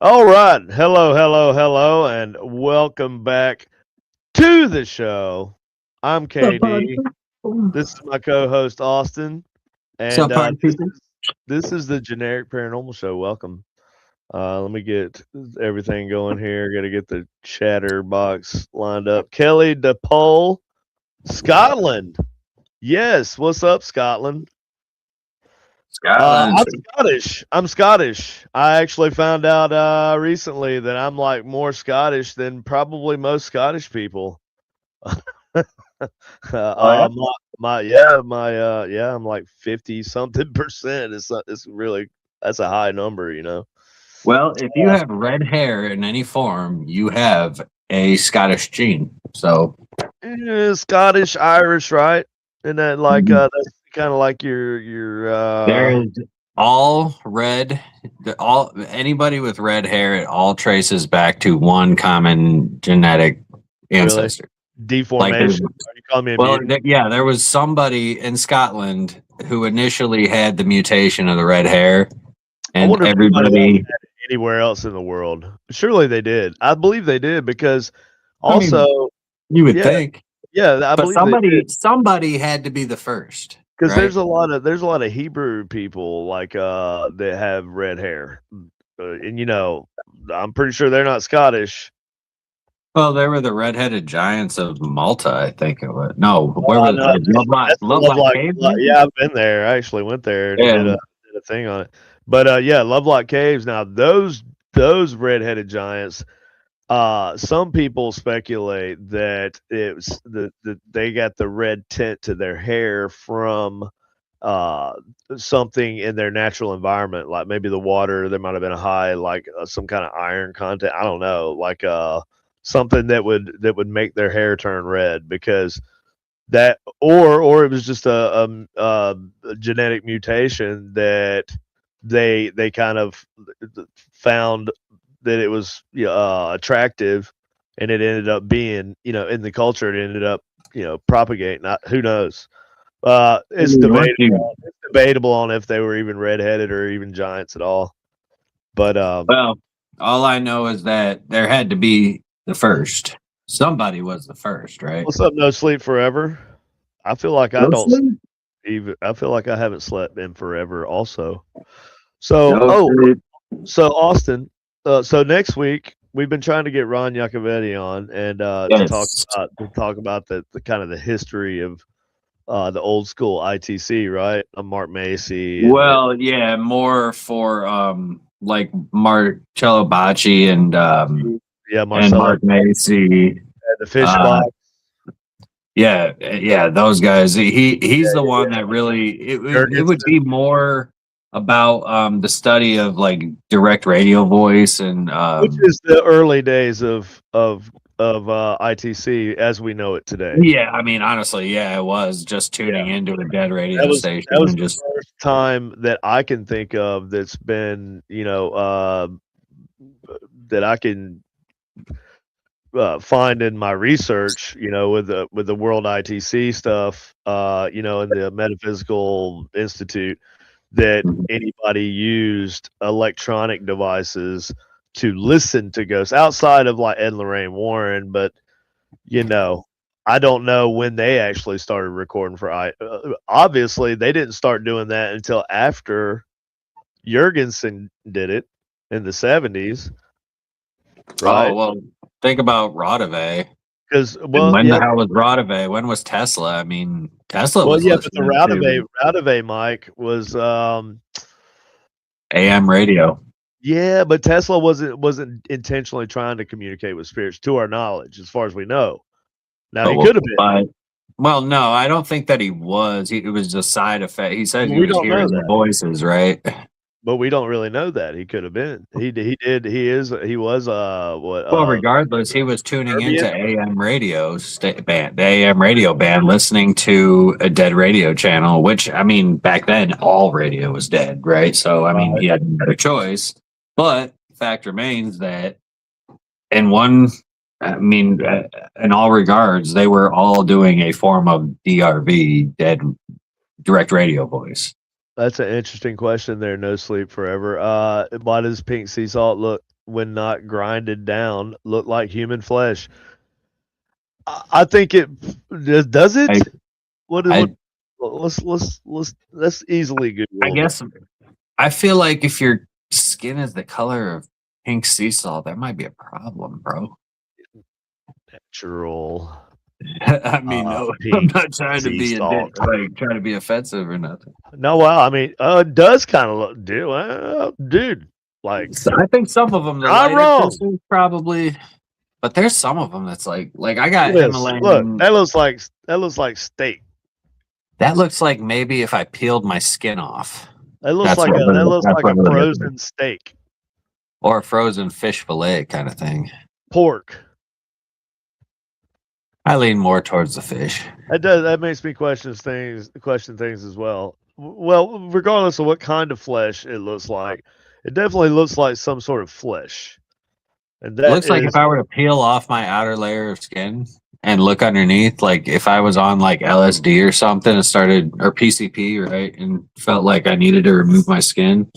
All right. Hello, and welcome back to the show. I'm KD. This is my co-host Austin, What's up, and party people? this is the Generic Paranormal Show. Welcome. Let me get everything going here. Got to get the chatter box lined up. Kelly DePole, Scotland. Yes. What's up, Scotland? Scotland. I'm Scottish. I'm Scottish. I actually found out recently that I'm like more Scottish than probably most Scottish people. yeah? I'm like 50 something percent. It's really that's a high number, you know. Well, if you have red hair in any form, you have a Scottish gene. So Scottish, Irish, right? And that like Mhm. that's kind of like your there is all red. All anybody with red hair, it all traces back to one common genetic ancestor. deformation. Are you calling me a Well, mutant? there was somebody in Scotland who initially had the mutation of the red hair, I and wonder if anybody else everybody. had it anywhere else in the world. Surely they did. I believe they did because I mean, also, you would yeah, think. I But believe they did somebody had to be the first, because right? there's a lot of Hebrew people like that have red hair, and you know, I'm pretty sure they're not Scottish. Well, they were the redheaded giants of Malta, I think it was. No, where Oh, was no, that's the Lovelock Cave? Yeah, I've been there. I actually went there and Yeah. did a thing on it. But yeah, Lovelock Caves. Now those redheaded giants. Some people speculate that it was they got the red tint to their hair from uh something in their natural environment, like maybe the water. There might have been a high like some kind of iron content. I don't know, like something that would make their hair turn red because that or it was just a genetic mutation that they kind of found that it was attractive, and it ended up being, in the culture, it ended up propagating. Who knows? It's debatable on if they were even redheaded or even giants at all. But Well, all I know is that there had to be the first. Somebody was the first, right? what's up? No sleep forever. I feel like I don't Mostly? even. I feel like I haven't slept in forever. Also, so No sleep. so Austin. So next week we've been trying to get Ron Yacovetti on and Yes. to talk about the kind of the history of the old school ITC, right? Mark Macy Well, yeah, more for like Marcello Bacci and yeah, and Marcelo Mark Macy. and the fish Uh, box. yeah, those guys. He's the one that really it would be more about the study of like direct radio voice and Which is the early days of ITC as we know it today. yeah, I mean honestly, yeah, it was just tuning into a dead radio station That was and the just first time that I can think of that's been, that I can find in my research, with the World ITC stuff, in the Metaphysical Institute, that anybody used electronic devices to listen to ghosts outside of like Ed and Lorraine Warren, but I don't know when they actually started recording for obviously they didn't start doing that until after Jurgensen did it in the 70s, right? oh well, think about Rodave. Because And when the hell was Rodave? When was Tesla? I mean, Tesla was but the listening to Routave mic was AM radio. yeah, but Tesla wasn't intentionally trying to communicate with spirits, to our knowledge, as far as we know. Now he could have been. Well, no, I don't think that he was. It was a side effect. He said he We was don't know hearing the that. voices, right? but we don't really know that. He could have been. He was Well, regardless, he was tuning Serbian? into AM radio band, the AM radio band, listening to a dead radio channel. Which, I mean, back then all radio was dead, right? So, I mean, he had no other choice. But fact remains that in all regards, they were all doing a form of DRV, dead direct radio voice. That's an interesting question there. No Sleep Forever. Why does pink sea salt look, when not grinded down, look like human flesh? I think it does. It. Let's easily Google. I guess I feel like if your skin is the color of pink sea salt, that might be a problem, bro. Natural. I mean, no, I'm not trying to be trying to be offensive or nothing. No, well, I mean, it does kind of look, dude. Like, I think some of them, I'm wrong, probably, but there's some of them that's like I got Himalayan. Look, that looks like steak. That looks like maybe if I peeled my skin off. That looks like a frozen steak or a frozen fish fillet kind of thing. Pork. I lean more towards the fish. That does. That makes me question things as well. Well, regardless of what kind of flesh it looks like, it definitely looks like some sort of flesh. And that looks like if I were to peel off my outer layer of skin and look underneath, like if I was on like LSD or something and started, or PCP, right, and felt like I needed to remove my skin,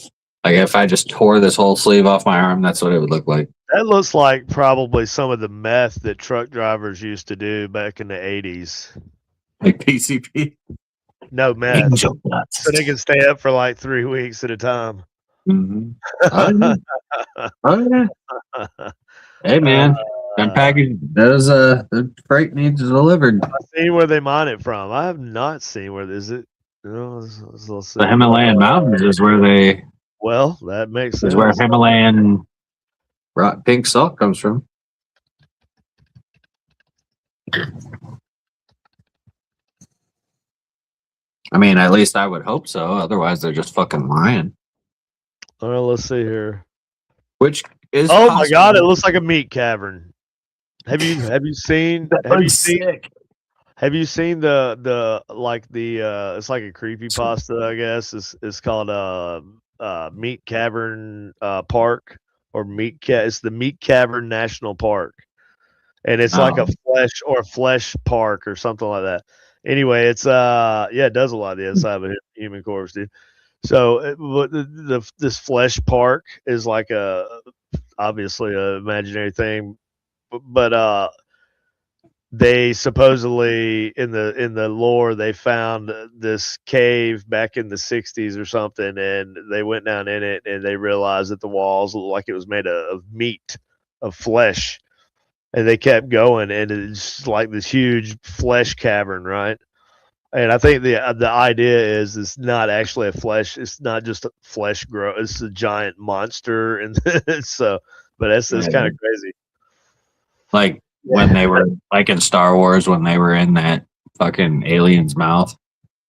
like if I just tore this whole sleeve off my arm, that's what it would look like. That looks like probably some of the meth that truck drivers used to do back in the 80s. Like PCP? No, meth. So they can stay up for like 3 weeks at a time. Mm-hmm. Oh, yeah. Hey, man. Those the freight needs delivered. I've seen where they mine it from. I have not seen where is it. Let's see. The Himalayan mountains is where they. Well, that makes sense. Is where Himalayan pink salt comes from. I mean, at least I would hope so. Otherwise, they're just fucking lying. All right, let's see here. Which is my god, it looks like a meat cavern. Have you seen have you seen the it's like a creepypasta, I guess. It's called Meat Cavern Park, or it's the Meat Cavern National Park. And it's like a flesh park or something like that. Anyway, it's it does a lot of the inside of a human corpse, dude. So this flesh park is like obviously a imaginary thing, but they supposedly in the lore they found this cave back in the 60s or something, and they went down in it and they realized that the walls looked like it was made of meat, of flesh, and they kept going, and it's like this huge flesh cavern, right? And I think the idea is it's not actually a flesh. It's not just a flesh grow. It's a giant monster, and so. But that's kind of crazy. Like when they were like in Star Wars, when they were in that fucking alien's mouth.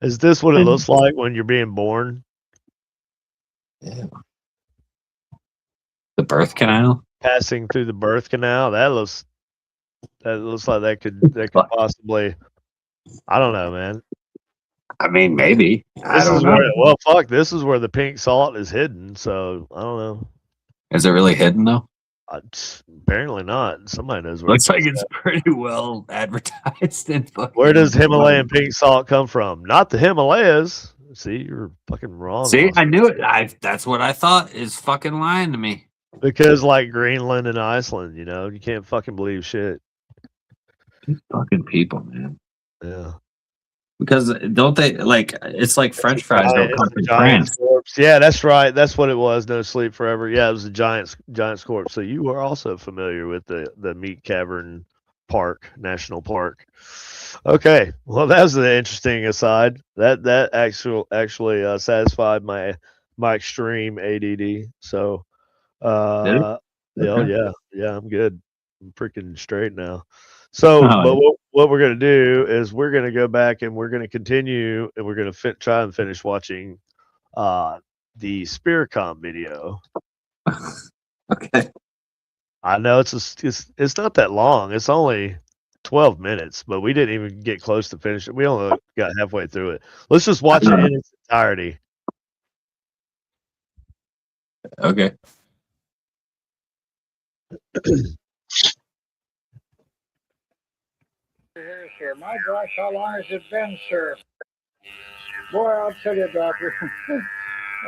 Is this what it looks like when you're being born? Yeah. The birth canal. Passing through the birth canal. That looks like that could possibly. I don't know, man. I mean, maybe. This is where the pink salt is hidden. So I don't know. Is it really hidden though? Apparently not. Somebody knows where. Looks like it's pretty well advertised. Where does Himalayan pink salt come from? Not the Himalayas. See, you're fucking wrong. See, I knew it. That's what I thought is fucking lying to me. Because like Greenland and Iceland, you can't fucking believe shit. These fucking people, man. Yeah. Because don't they it's like French fries don't come from France. Corpse. Yeah, that's right. That's what it was. No Sleep Forever. Yeah, it was a giant's corpse. So you are also familiar with the Meat Cavern Park, National Park. Okay. Well, that was an interesting aside. That actually satisfied my extreme ADD. So yeah, I'm good. I'm freaking straight now. So, but what we're going to do is we're going to go back and we're going to continue, and we're going to try and finish watching the Spearcom video. Okay. I know it's not that long. It's only 12 minutes, but we didn't even get close to finish it. We only got halfway through it. Let's just watch it in its entirety. Okay. Here, sir. My gosh, how long has it been, sir? Boy, I'll tell you, doctor.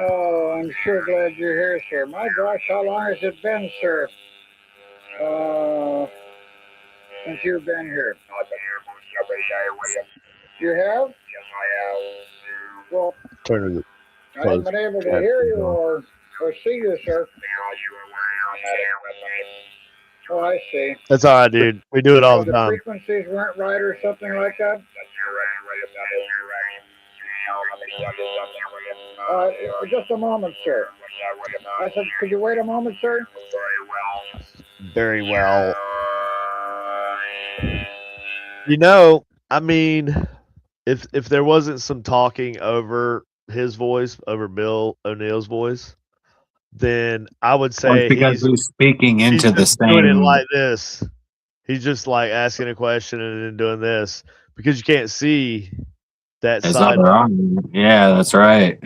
Oh, I'm sure glad you're here, sir. My gosh, how long has it been, sir? Since you've been here. I've been here most every day with you. You have? Yes, I have. Well, Turn it I haven't been able to hear you or see you, sir. Oh, I see. That's all right, dude. We do it all the The time. frequencies weren't right or something like that? Just a moment, sir. I said, could you wait a moment, sir? Very well. You know, I mean, if there wasn't some talking over his voice, over Bill O'Neill's voice, then I would say because he's speaking he's into the just doing it same. like this. He's just like asking a question and then doing this because you can't see that His side. other arm. Yeah, that's right.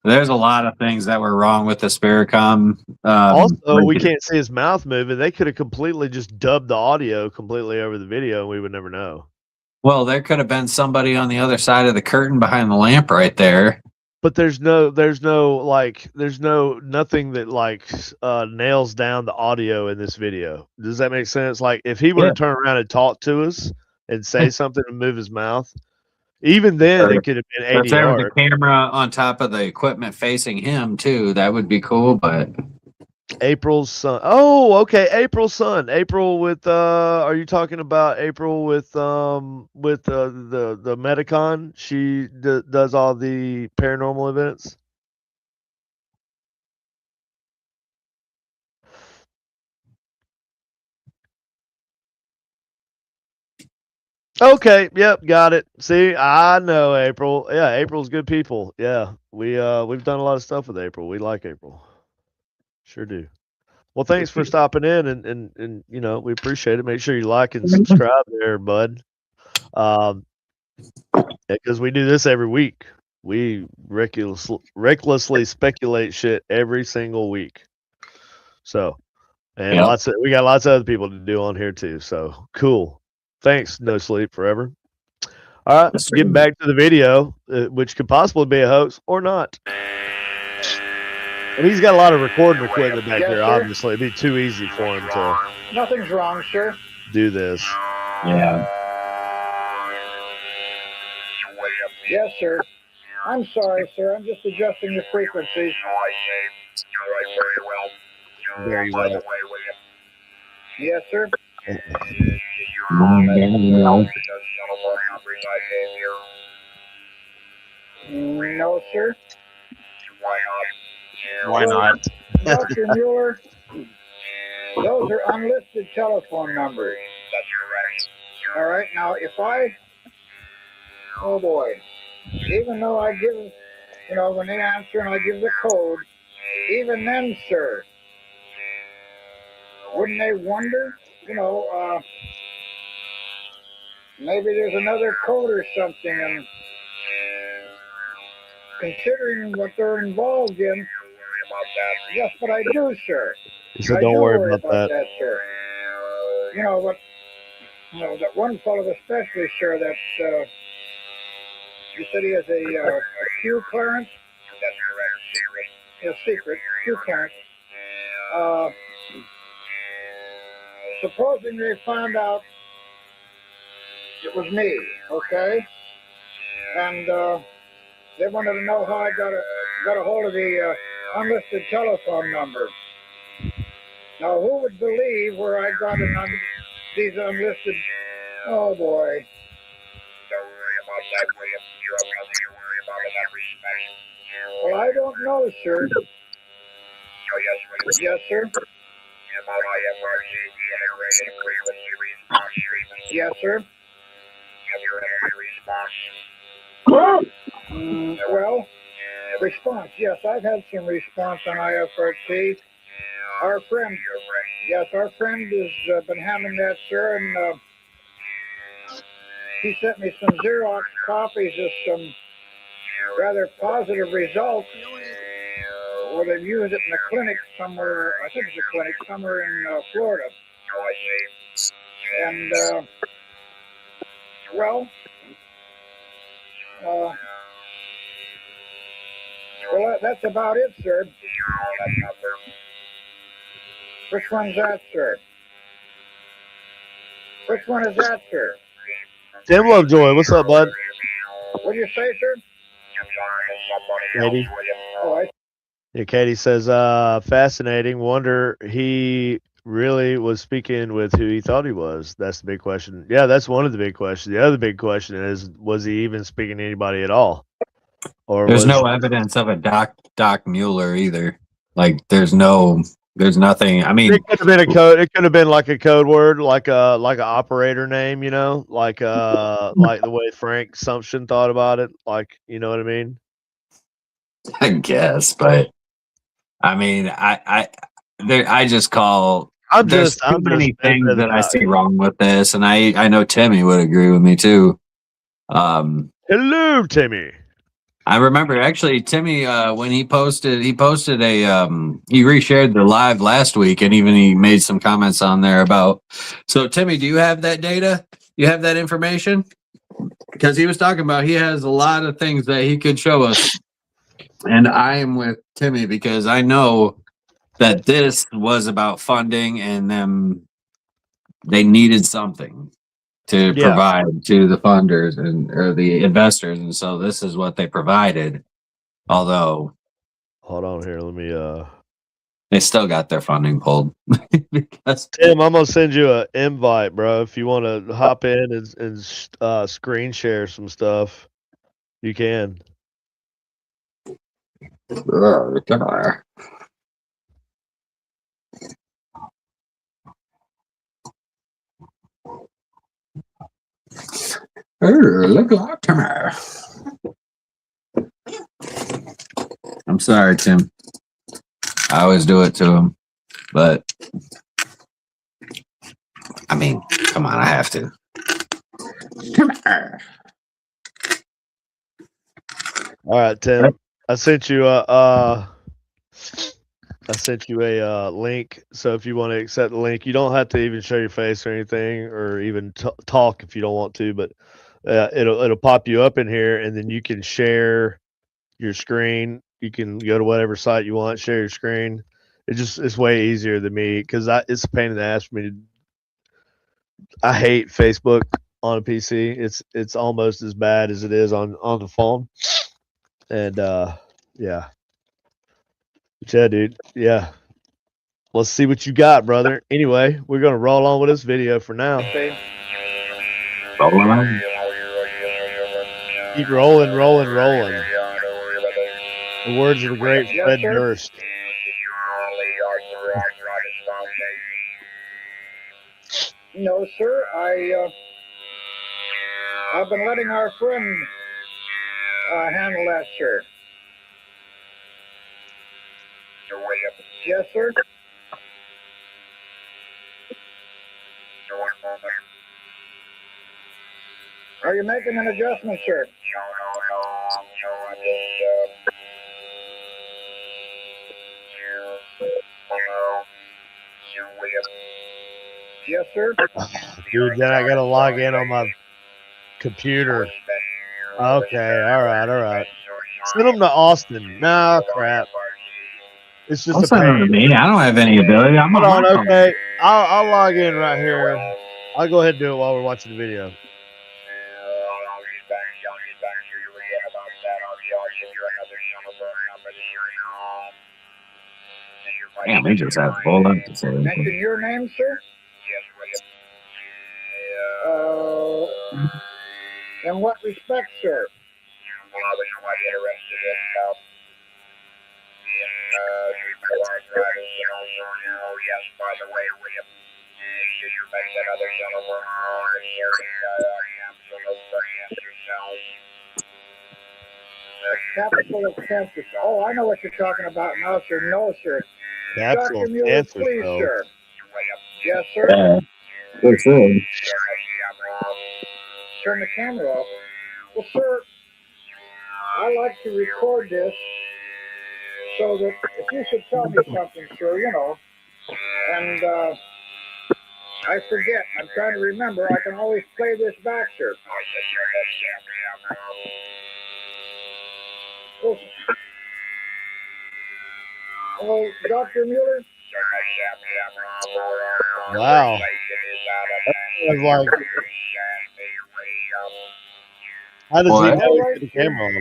There's a lot of things that were wrong with the Spearcom. Also, we can't see his mouth moving. They could have completely just dubbed the audio completely over the video, and we would never know. Well, there could have been somebody on the other side of the curtain behind the lamp right there. But there's nothing that like nails down the audio in this video. Does that make sense? Like if he were to turn around and talk to us and say something and move his mouth, even then it could have been If there was ADR. a camera on top of the equipment facing him too, that would be cool. But April's son. Oh, okay. April's son. April with are you talking about April with the Medicon? She does all the paranormal events. Okay, yep, got it. See, I know April. Yeah, April's good people. Yeah. We've done a lot of stuff with April. We like April. Sure do. Well, thanks for stopping in and you know, we appreciate it. Make sure you like and subscribe there, bud. Because we do this every week. We recklessly speculate shit every single week. So, and Yep. we got lots of other people to do on here too. So cool. Thanks, No Sleep Forever. All right, getting back to the video, which could possibly be a hoax or not. And he's got a lot of recording equipment back there. Obviously, it'd be too easy for him to. Nothing's wrong, sir. Do this. Yeah. Yes, sir. I'm sorry, sir. I'm just adjusting the frequencies. Very well. Yes, sir. No, sir. Why not? Dr. Mueller, those are unlisted telephone numbers. All right, now oh boy, even though I give, when they answer and I give the code, even then, sir, wouldn't they wonder, maybe there's another code or something, and considering what they're involved in, yes, but I do, sir. He said, "Don't worry about that." sir. That one fellow especially, sir, that's, you said he has a Q clearance? That's correct. Secret. Q clearance. Supposing they found out it was me, okay? And they wanted to know how I got a hold of the unlisted telephone number. Now, who would believe where I got these unlisted? Oh boy. Don't worry about that, William. You have nothing to worry about in that respect. Well, I don't know, sir. Oh, yes, William. Yes, sir. About IFRC generated frequency response treatment. Yes, sir. Have you had any response? Well, Response, yes, I've had some response on IFRT. Our friend, yes, our friend has been having that, sir, and he sent me some Xerox copies of some rather positive results where they've used it in a clinic somewhere, I think it's a clinic somewhere in Florida. And, well, that's about it, sir. Which one's that, sir? Which one is that, sir? Tim Lovejoy, what's up, bud? What do you say, sir? Katie. Oh, Yeah, Katie says, fascinating. Wonder he really was speaking with who he thought he was. That's the big question. Yeah, that's one of the big questions. The other big question is, was he even speaking to anybody at all? Or There's was no evidence of a Doc Mueller either. Like there's nothing. I mean, it could have been a code. It could have been like a code word, like a operator name, you know, like the way Frank Sumption thought about it. Like, you know what I mean? I guess, but I mean, I just call. There's too many things that I see wrong with this, and I know Timmy would agree with me too. Hello, Timmy. I remember actually Timmy when he posted a he reshared the live last week, and even he made some comments on there about. So Timmy, do you have that data? You have that information? Because he was talking about he has a lot of things that he could show us, and I am with Timmy because I know that this was about funding and them. They needed something to provide to the funders or the investors, and so this is what they provided. Although, hold on here, let me. They still got their funding pulled. Because Tim, I'm gonna send you an invite, bro. If you want to hop in and screen share some stuff, you can. Look like Timmy. I'm sorry, Tim. I always do it to him, but I mean, come on, I have to. All right, Tim. I sent you a link. So if you want to accept the link, you don't have to even show your face or anything, or even talk if you don't want to. But it'll pop you up in here, and then you can share your screen. You can go to whatever site you want, share your screen. It's way easier than me because it's a pain in the ass for me to. I hate Facebook on a PC. It's almost as bad as it is on the phone. And yeah. But yeah, dude. Yeah. Let's see what you got, brother. Anyway, we're gonna roll on with this video for now. Keep rolling, rolling, rolling. The words of the great Fred Durst. No, sir. I've been letting our friend handle that, sir. Yes, sir. Are you making an adjustment, sir? Yes, sir. Dude, then I gotta log in on my computer. Okay, all right. Send them to Austin. Nah, crap. It's just a pain. To me. I don't have any ability. I'm on. Okay, I'll log in right here. I'll go ahead and do it while we're watching the video. Damn, they just have full up to say. Mention your name, sir? In what respect, sir? capsule of cancer. Oh, I know what you're talking about now, sir. No, sir. Capsule Dr. of Mueller, cancer please, cells. sir. Yes, sir. Yeah, that's it. Turn the camera off. Well, sir, I like to record this so that if you should tell me something, sir, you know, and I forget, I'm trying to remember, I can always play this back, sir. Oh, Dr. Mueller? Wow. That was like, how does he What? know he put the camera on?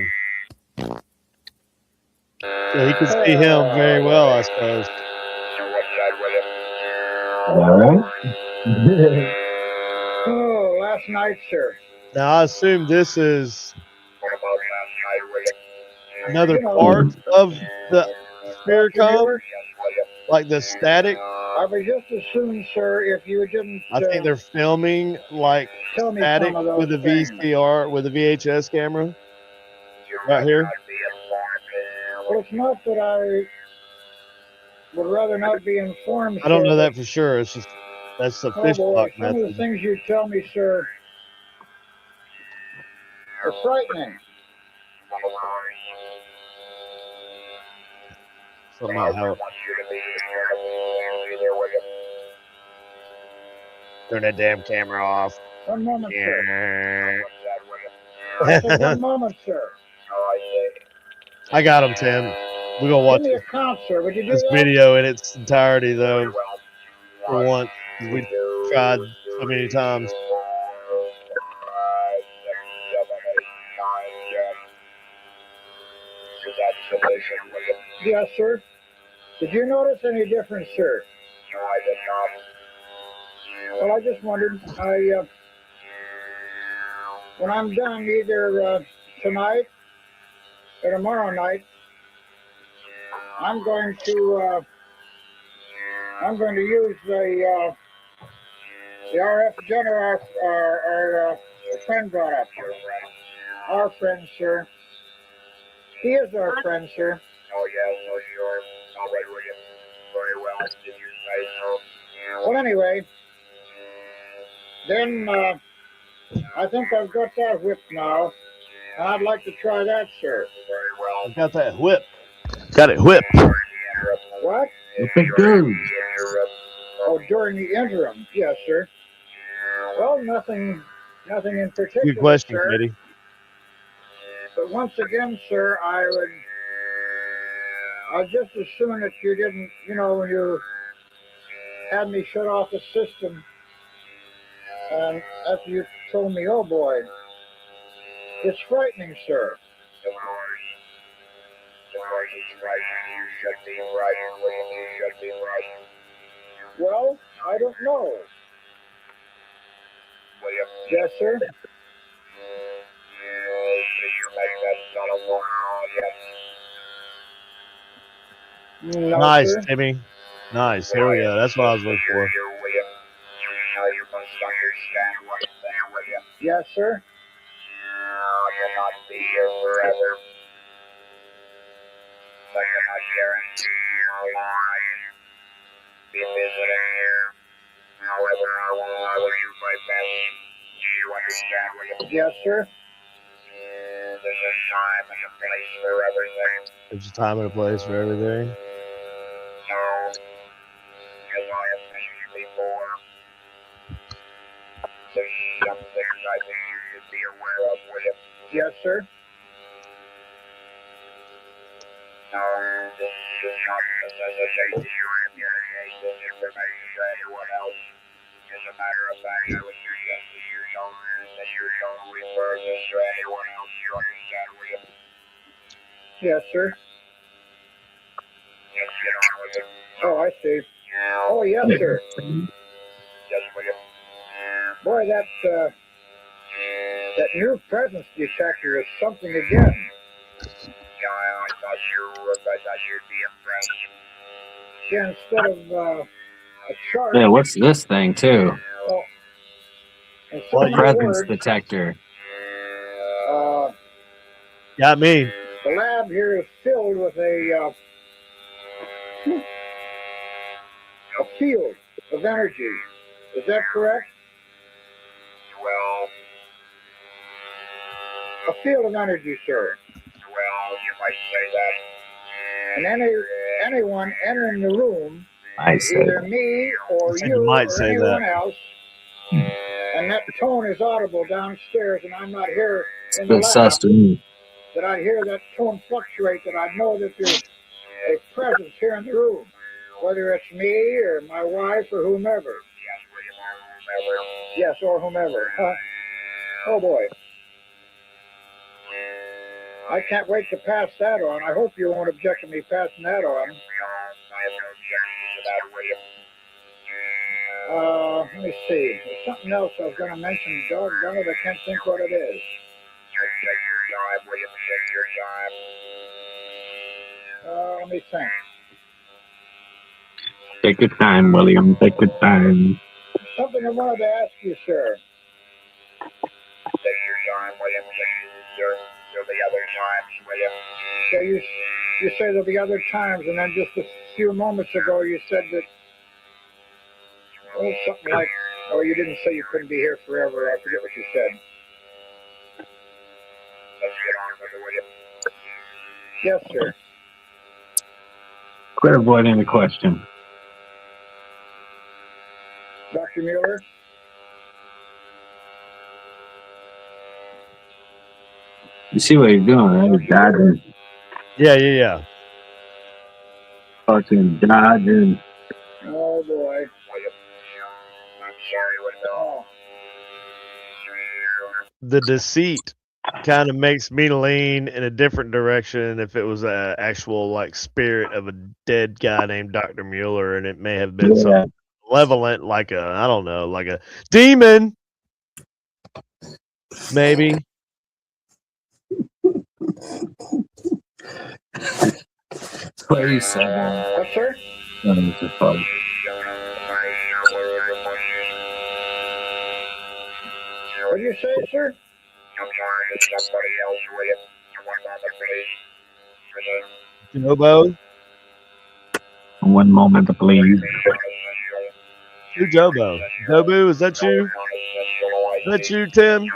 So he could see him very well, I suppose. All right. Oh, last night, sir. Now I assume this is another You know, part of the Dr. Sphericom, Mueller, like the static. I would just assume, sir, if you didn't I think they're filming like tell me static some of those with a things. VCR, with a VHS camera right here. Well, it's not that I would rather not be informed, I don't sir, know but- that for sure. It's just that's the Oh fish boy, talk some of the method. things you tell me, sir, are frightening. Something about how turn that damn camera off. One moment, sir. Yeah. I said one moment, sir. I got him, Tim. We're gonna watch Give me a count, sir. Would you do this that? video in its entirety, though. For once, 'cause we tried so many times. Yes, sir. Did you notice any difference, sir? Well, I just wondered. When I'm done, either tonight or tomorrow night, I'm going to use the RF generator our friend brought up. Our friend, sir. He is our friend, sir. Oh, yes, oh, sure. All right, William. Very well. Did you say so? Well, anyway, then I think I've got that whip now. And I'd like to try that, sir. Very well. I got that whip. Got it whipped. What? What the dude? Oh, during the interim. Yes, sir. Well, nothing in particular, Good question, sir. Kitty. But once again, sir, I'd just as soon that you didn't, you know, when you had me shut off the system, and after you told me, oh boy, it's frightening, sir. Of course. Of course, it's right. You should be right, William. You should be right. Well, I don't know. William. Yes, sir. Did you make that telephone call yet? No, Nice, sir. Timmy. Nice. Here we go. That's what I was looking for. You, William. Now you must understand one thing, William. Yes, sir. You'll not be here forever. I cannot guarantee how long I can be visiting here. However, I will do my best. Do you understand, William? Yes, sir. There's a time and a place for everything. There's a time and a place for everything. So, as I have mentioned before, there's some things I think you should be aware of, William. Yes, sir. No, this does not necessitate that you communicate this information to anyone else. As a matter of fact, I would suggest that you don't refer this to anyone else. You understand, William? Yes, sir. Just get on with it. Oh, I see. Oh, yes, sir. Yes, William. Boy, that new presence detector is something again. Yeah, I thought you'd be impressed. Yeah, instead of a chart, Yeah, what's this thing too? and so Well, many Presence words, detector. uh, Got me. lab here is filled with a field of energy. Is that correct? Well, A field of energy, sir. you might say that. And anyone entering the room, I said, either me or said you you might or say anyone that. else, and that tone is audible downstairs, and I'm not here in the good lab, sus to me. that I hear that tone fluctuate, that I know that there's a presence here in the room, whether it's me or my wife or whomever. Yes, or whomever. Oh boy. I can't wait to pass that on. I hope you won't object to me passing that on. Let me see. There's something else I was going to mention. Doggone it, I can't think what it is. Let me think. Take your time, William. Take your time. Something I wanted to ask you, sir. So you say there'll be other times, and then just a few moments ago you said that, oh, something like, oh, you didn't say you couldn't be here forever. I forget what you said. Yes, sir. Quit avoiding the question. Dr. Mueller? You see what you're doing, right? You're dodging. Yeah. Fucking dodging. Oh, boy. I'm sorry, Oh, The deceit kind of makes me lean in a different direction if it was an actual like spirit of a dead guy named Dr. Mueller, and it may have been Yeah. something malevolent, like a, I don't know, like a demon, maybe. What you said. yes, sir? That was just fun. What did you say, sir? I'm sorry, somebody else with it. One moment, please. Jobo? One moment, please. Who Jobo? Jobu, is that you? Is that you, Tim?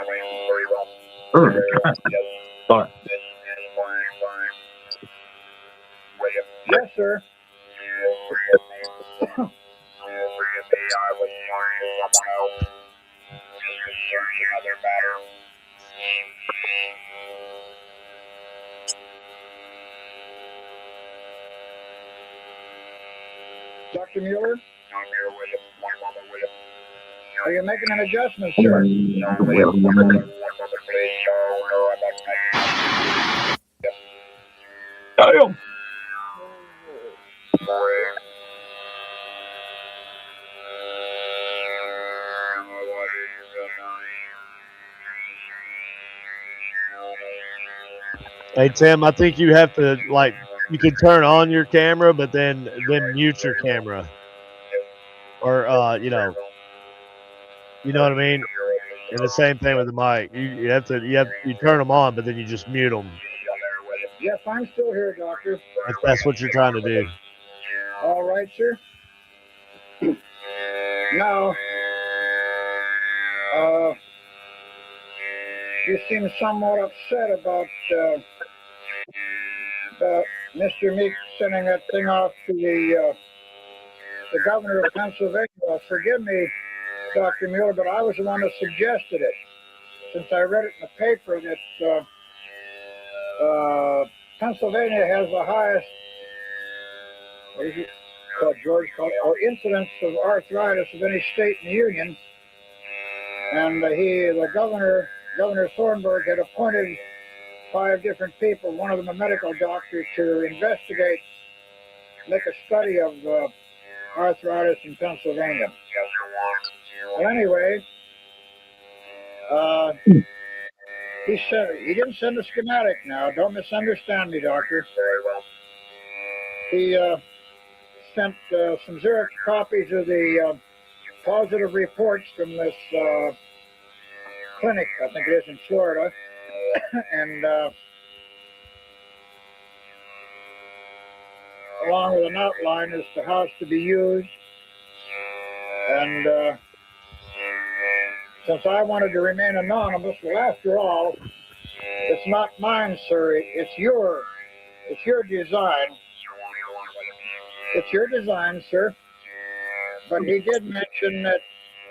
Sorry. Yes, sir. Dr. Mueller? Are you making an adjustment, sir? Damn. Hey Tim, I think you have to like you can turn on your camera, but then mute your camera, or you know what I mean. And the same thing with the mic. You turn them on, but then you just mute them. Yes, I'm still here, Doctor. If that's what you're trying to do. All right, sir. Now, you seem somewhat upset about Mr. Meek sending that thing off to the governor of Pennsylvania. Forgive me, Dr. Mueller, but I was the one that suggested it, since I read it in the paper that Pennsylvania has the highest, what is it called, George, or incidence of arthritis of any state in the union. And the governor Thornburg had appointed 5 different people, one of them a medical doctor, to investigate, make a study of arthritis in Pennsylvania. But anyway, he didn't send a schematic now. Don't misunderstand me, Doctor. He sent some Xerox copies of the positive reports from this clinic, I think it is in Florida, and along with an outline as to how it's to be used. And since I wanted to remain anonymous, well, after all, it's not mine, sir. It's your design. It's your design, sir. But he did mention that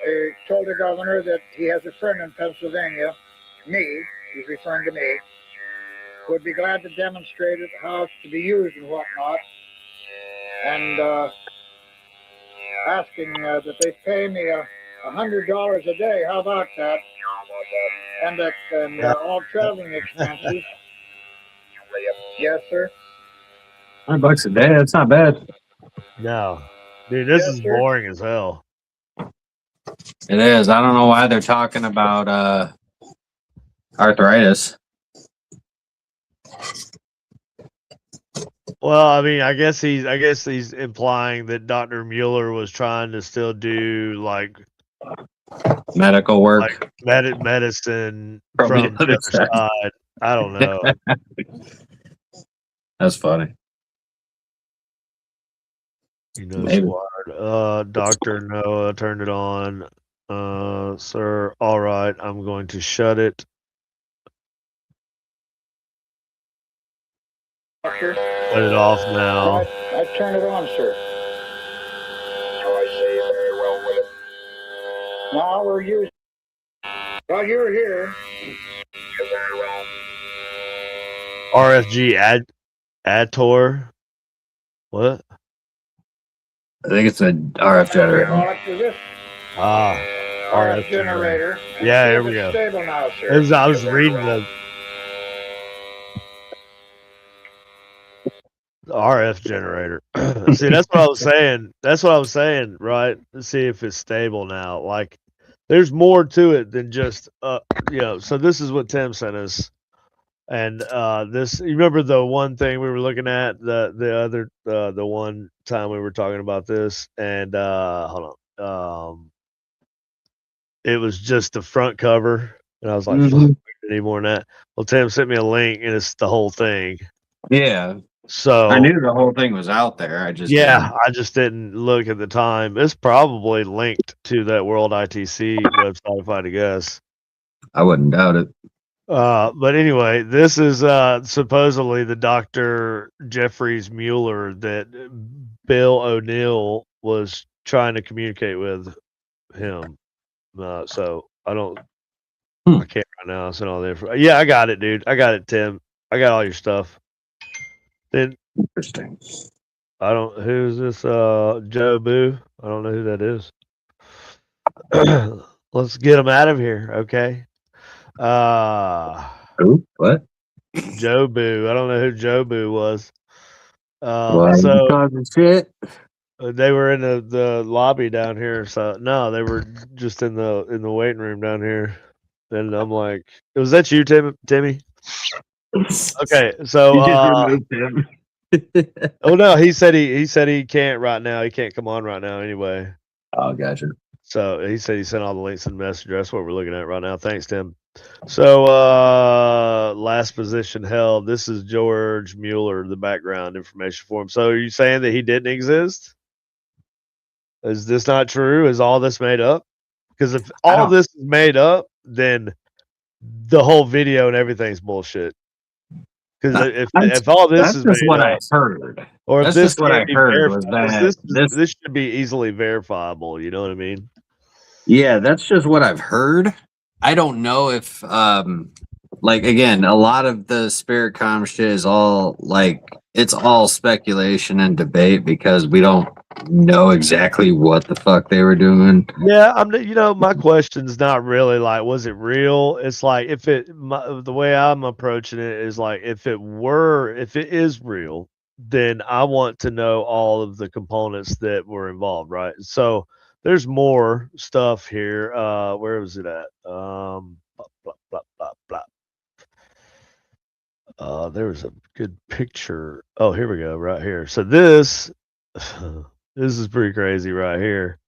he told the governor that he has a friend in Pennsylvania, me, he's referring to me, who would be glad to demonstrate it, how it's to be used and whatnot, and asking that they pay me $100 a day. How about that? And all traveling expenses. Yes, sir. $100 a day. That's not bad. No, dude, this Yes, is sir. boring as hell. It is. I don't know why they're talking about arthritis. Well, I mean, I guess he's implying that Dr. Mueller was trying to still do like Medical work. medicine From from the the other other side. side. I don't know. That's funny. You know, Maybe. Squad. Dr. Noah turned it on. Sir, all right, I'm going to shut it. Doctor, Shut it off now. I turn it on, sir. Oh, I see you very well with it. Now we're using. While you're here, You're very well. RFG Ator. What? I think it's a RF generator. after this Ah, RF generator. Yeah, here It's we go. Stable now, sir. I was reading the RF generator. See, that's what I was saying. That's what I was saying, right? Let's see if it's stable now. Like, there's more to it than just, So this is what Tim sent us, and this. You remember the one thing we were looking at the one time we were talking about this, and hold on, it was just the front cover, and I was like, "Fuck, we need more than that." Well, Tim sent me a link, and it's the whole thing. Yeah. So I knew the whole thing was out there. I just I just didn't look at the time. It's probably linked to that World ITC website, if I had to guess. I wouldn't doubt it. But anyway, this is supposedly the Dr. Jeffries Mueller that Bill O'Neill was trying to communicate with him. So I don't, I can't right now. Send all the information. Yeah, I got it, dude. I got it, Tim. I got all your stuff. Then Interesting. I don't. Who's this? Joe Boo. I don't know who that is. Let's get him out of here, okay? Who? What? Joe Boo. I don't know who Joe Boo was. Why So you talking shit? they were in the lobby down here. So no, they were just in the waiting room down here. And I'm like, was that you, Timmy? Okay, so You just removed him. oh no, he said he can't right now. He can't come on right now anyway. Oh, gotcha. So he said he sent all the links in the messenger. That's what we're looking at right now. Thanks, Tim. So last position held. This is George Mueller, the background information for him. So are you saying that he didn't exist? Is this not true? Is all this made up? Because if all this is made up, then the whole video and everything's bullshit. Because if all this is just made what up, I heard. or if That's this just what I can't be heard was verified, that this should be easily verifiable. You know what I mean? Yeah, that's just what I've heard. I don't know if like again, a lot of the spirit com shit is all like it's all speculation and debate because we don't know exactly what the fuck they were doing. Yeah, my question's not really like, was it real? It's like the way I'm approaching it is like, if it is real, then I want to know all of the components that were involved, right? So there's more stuff here. Where was it at? Blah, blah, blah, blah, blah. There was a good picture. Oh, here we go, right here. So this is pretty crazy right here.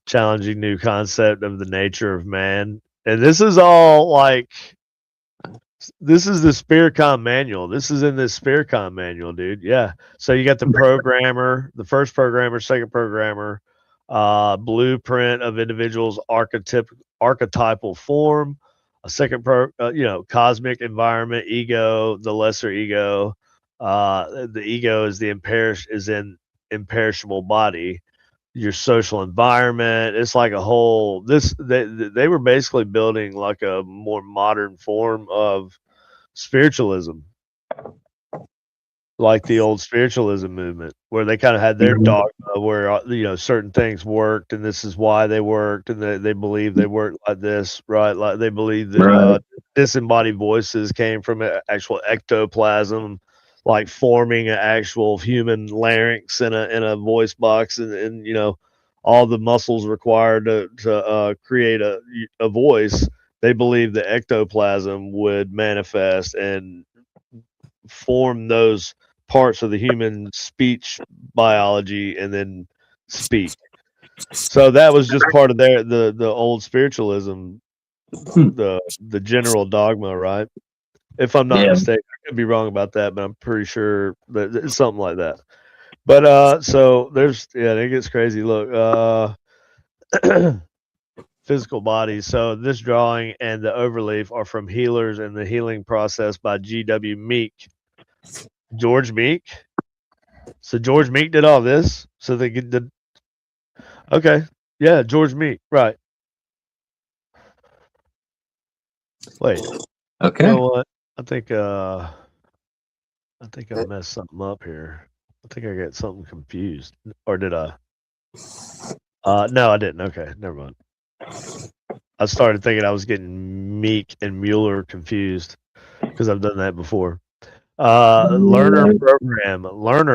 Challenging new concept of the nature of man. And this is all like This is the Spiritcom manual. This is in this Spiritcom manual, dude. Yeah. So you got the programmer, the first programmer, second programmer, blueprint of individuals' archetypal form, a second cosmic environment, ego, the lesser ego. The ego is in imperishable body. Your social environment. It's like a whole. They were basically building like a more modern form of spiritualism, like the old spiritualism movement, where they kind of had their dogma where certain things worked, and this is why they worked, and they believe they worked like this, right? Like they believe that Right. disembodied voices came from actual ectoplasm, like forming an actual human larynx in a voice box, and all the muscles required to create a voice. They believed the ectoplasm would manifest and form those parts of the human speech biology and then speak. So that was just part of the old spiritualism, the general dogma, right? If I'm not Yeah. mistaken, I could be wrong about that, but I'm pretty sure that it's something like that. But so it gets crazy. Look, physical bodies. So this drawing and the overleaf are from Healers and the Healing Process by G.W. Meek. George Meek. So George Meek did all this. So they did. Okay, yeah, George Meek, right? Wait, Okay. you know what? I think I messed something up here. I think I got something confused, or did I? No, I didn't. Okay, never mind. I started thinking I was getting Meek and Mueller confused because I've done that before. Learner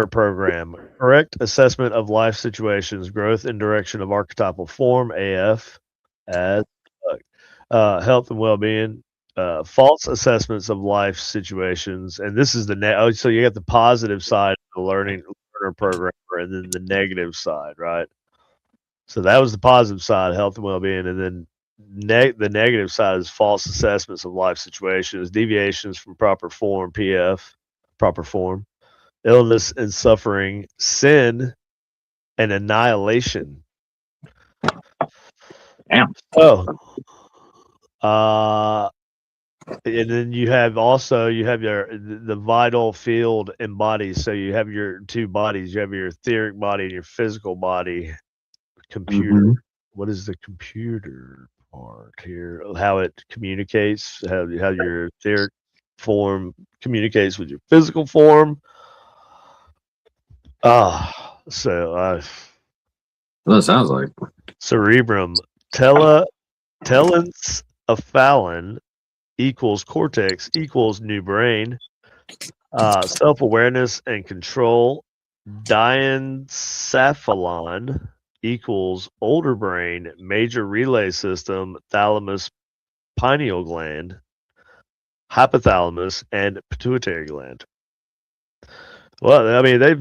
program, correct assessment of life situations, growth and direction of archetypal form, AF, as health and well-being, false assessments of life situations, and this is so you got the positive side of the learner programmer, and then the negative side, right? So that was the positive side, health and well-being, and then the negative side is false assessments of life situations, deviations from proper form, PF, proper form, illness and suffering, sin, and annihilation. Damn. Oh, and then you have the vital field and bodies. So you have your two bodies. You have your etheric body and your physical body. Computer. Mhm. What is the computer part here? How it communicates, how your etheric form communicates with your physical form. So Well, it sounds like. cerebrum, talents of Fallon equals cortex equals new brain, self-awareness and control, diencephalon equals older brain, major relay system, thalamus, pineal gland, hypothalamus, and pituitary gland. Well, I mean, they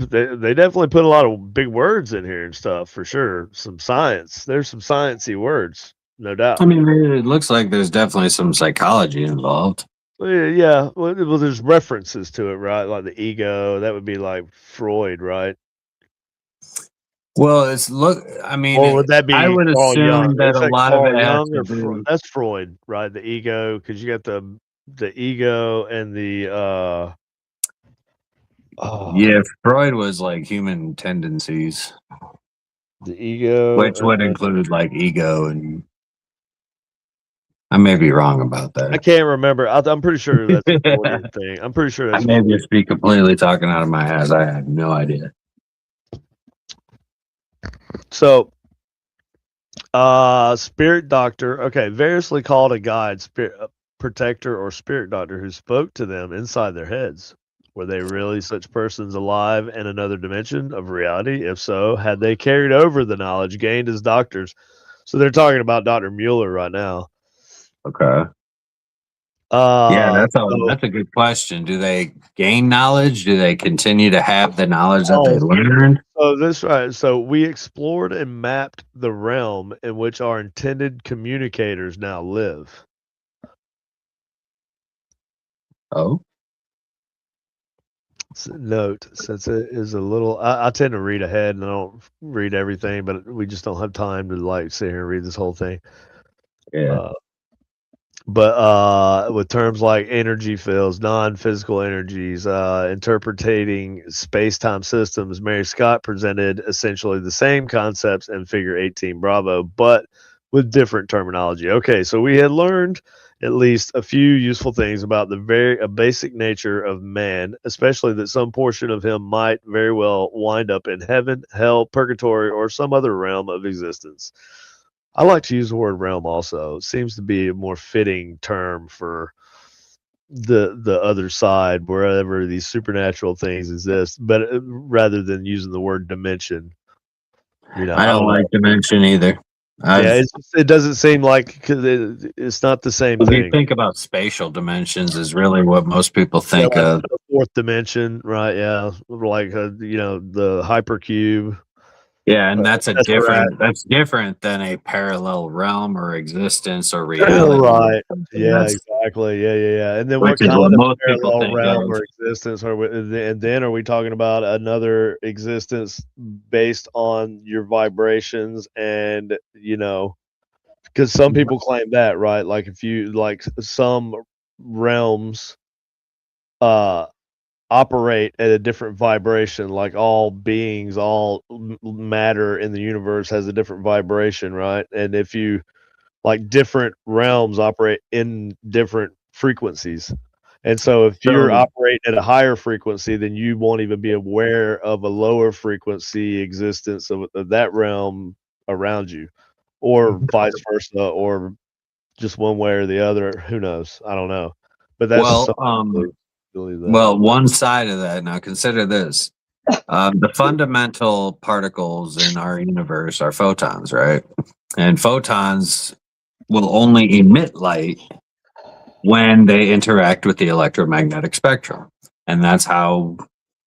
definitely put a lot of big words in here and stuff for sure. Some science. There's some sciencey words, no doubt. I mean, it looks like there's definitely some psychology involved. Yeah. Well, there's references to it, right? Like the ego. That would be like Freud, right? Well, I mean, Or would that be I would Carl Jung? assume that Is a that lot of Carl it has Jung to or Freud? do. That's Freud, right? The ego, because you got the ego and the Yeah, Freud was like human tendencies, the ego, which would include like ego, and I may be wrong about I that. can't remember. I'm pretty sure that's a Freudian thing. I'm pretty sure I that's may Freudian. just be completely talking out of my ass. I have no idea. So, spirit doctor. Okay, variously called a guide, spirit protector, or spirit doctor who spoke to them inside their heads. Were they really such persons alive in another dimension of reality? If so, had they carried over the knowledge gained as doctors? So they're talking about Dr. Mueller right now. Okay. Yeah, that's a good question. Do they gain knowledge? Do they continue to have the knowledge that they learned? So this right. So we explored and mapped the realm in which our intended communicators now live. Oh, Note, since it is a little, I tend to read ahead and I don't read everything, but we just don't have time to like sit here and read this whole thing. yeah. But with terms like energy fields, non-physical energies, interpreting space-time systems, Mary Scott presented essentially the same concepts in Figure 18 Bravo, but with different terminology. Okay, so we had learned at least a few useful things about the very basic nature of man, especially that some portion of him might very well wind up in heaven, hell, purgatory, or some other realm of existence. I like to use the word realm also. It seems to be a more fitting term for the other side, wherever these supernatural things exist, but rather than using the word dimension. I I don't know. like dimension either. Yeah, it doesn't seem like, cause it's not the same If you thing. think about spatial dimensions, is really what most people Yeah, think like of. the fourth dimension, right? Yeah, like the hypercube, Yeah, and that's Tesseract. that's different than a parallel realm or existence or reality. Right. Yeah, That's exactly. Yeah. And then which what is kind what of most people parallel think realm of. or existence are we, and then are we talking about another existence based on your vibrations and, because some people claim that, right? Like if you like some realms uh operate at a different vibration, like all beings, all matter in the universe has a different vibration, right? And if you like different realms operate in different frequencies. And so if you're So operating at a higher frequency, then you won't even be aware of a lower frequency existence of that realm around you, or vice versa, or just one way or the other. Who knows? I don't know. But that's well, something believe that. well, one side of that. Now consider this: the fundamental particles in our universe are photons, right? And photons will only emit light when they interact with the electromagnetic spectrum. And that's how,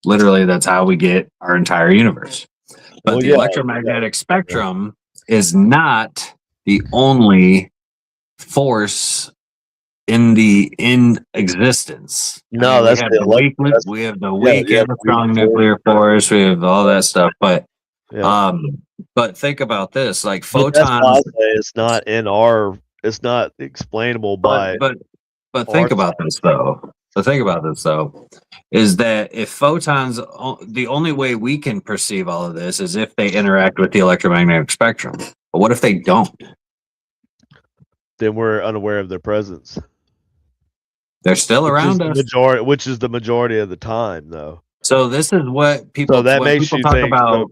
literally, that's how we get our entire universe. But Well, the yeah, electromagnetic spectrum is not the only force in existence. I no, mean, that's the that's we have the yeah, weak yeah, and the the weak strong force. nuclear force, we have all that stuff. Yeah, But think about this: like but that's why I photons. say it's not explainable But by but but our think about this though. The thing about this though is that if photons, the only way we can perceive all of this is if they interact with the electromagnetic spectrum. But what if they don't? then we're unaware of their presence, They're still around us. which is the majority of the time, though. So this is what So people that when makes people you talk think. about.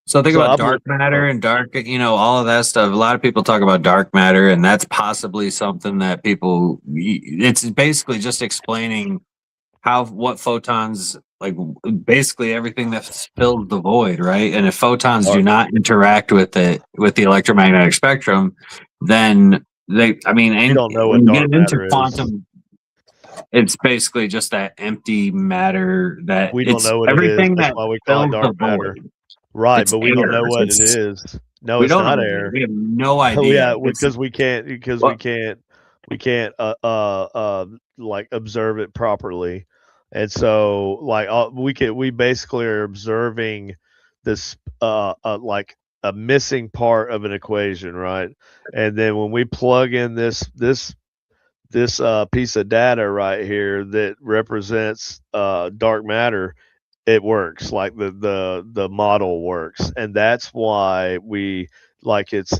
So think So about I believe. dark matter and dark, all of that stuff. A lot of people talk about dark matter, and that's possibly something that people. It's basically just explaining what photons like, basically everything that fills the void, right? And if photons do not interact with the electromagnetic spectrum, then We and don't know what when you dark get into matter is. quantum, it's basically just that empty matter that We don't it's know what it is. everything That's that why we call it fills the dark matter. void. Right, It's but we don't air. know what it is. No, We it's don't know not what it is. air. We have no Yeah, idea. It's because well, we can't like observe it properly, and so like we basically are observing this like a missing part of an equation, right? And then when we plug in this piece of data right here that represents dark matter, it works, like the model works, and that's why we like it's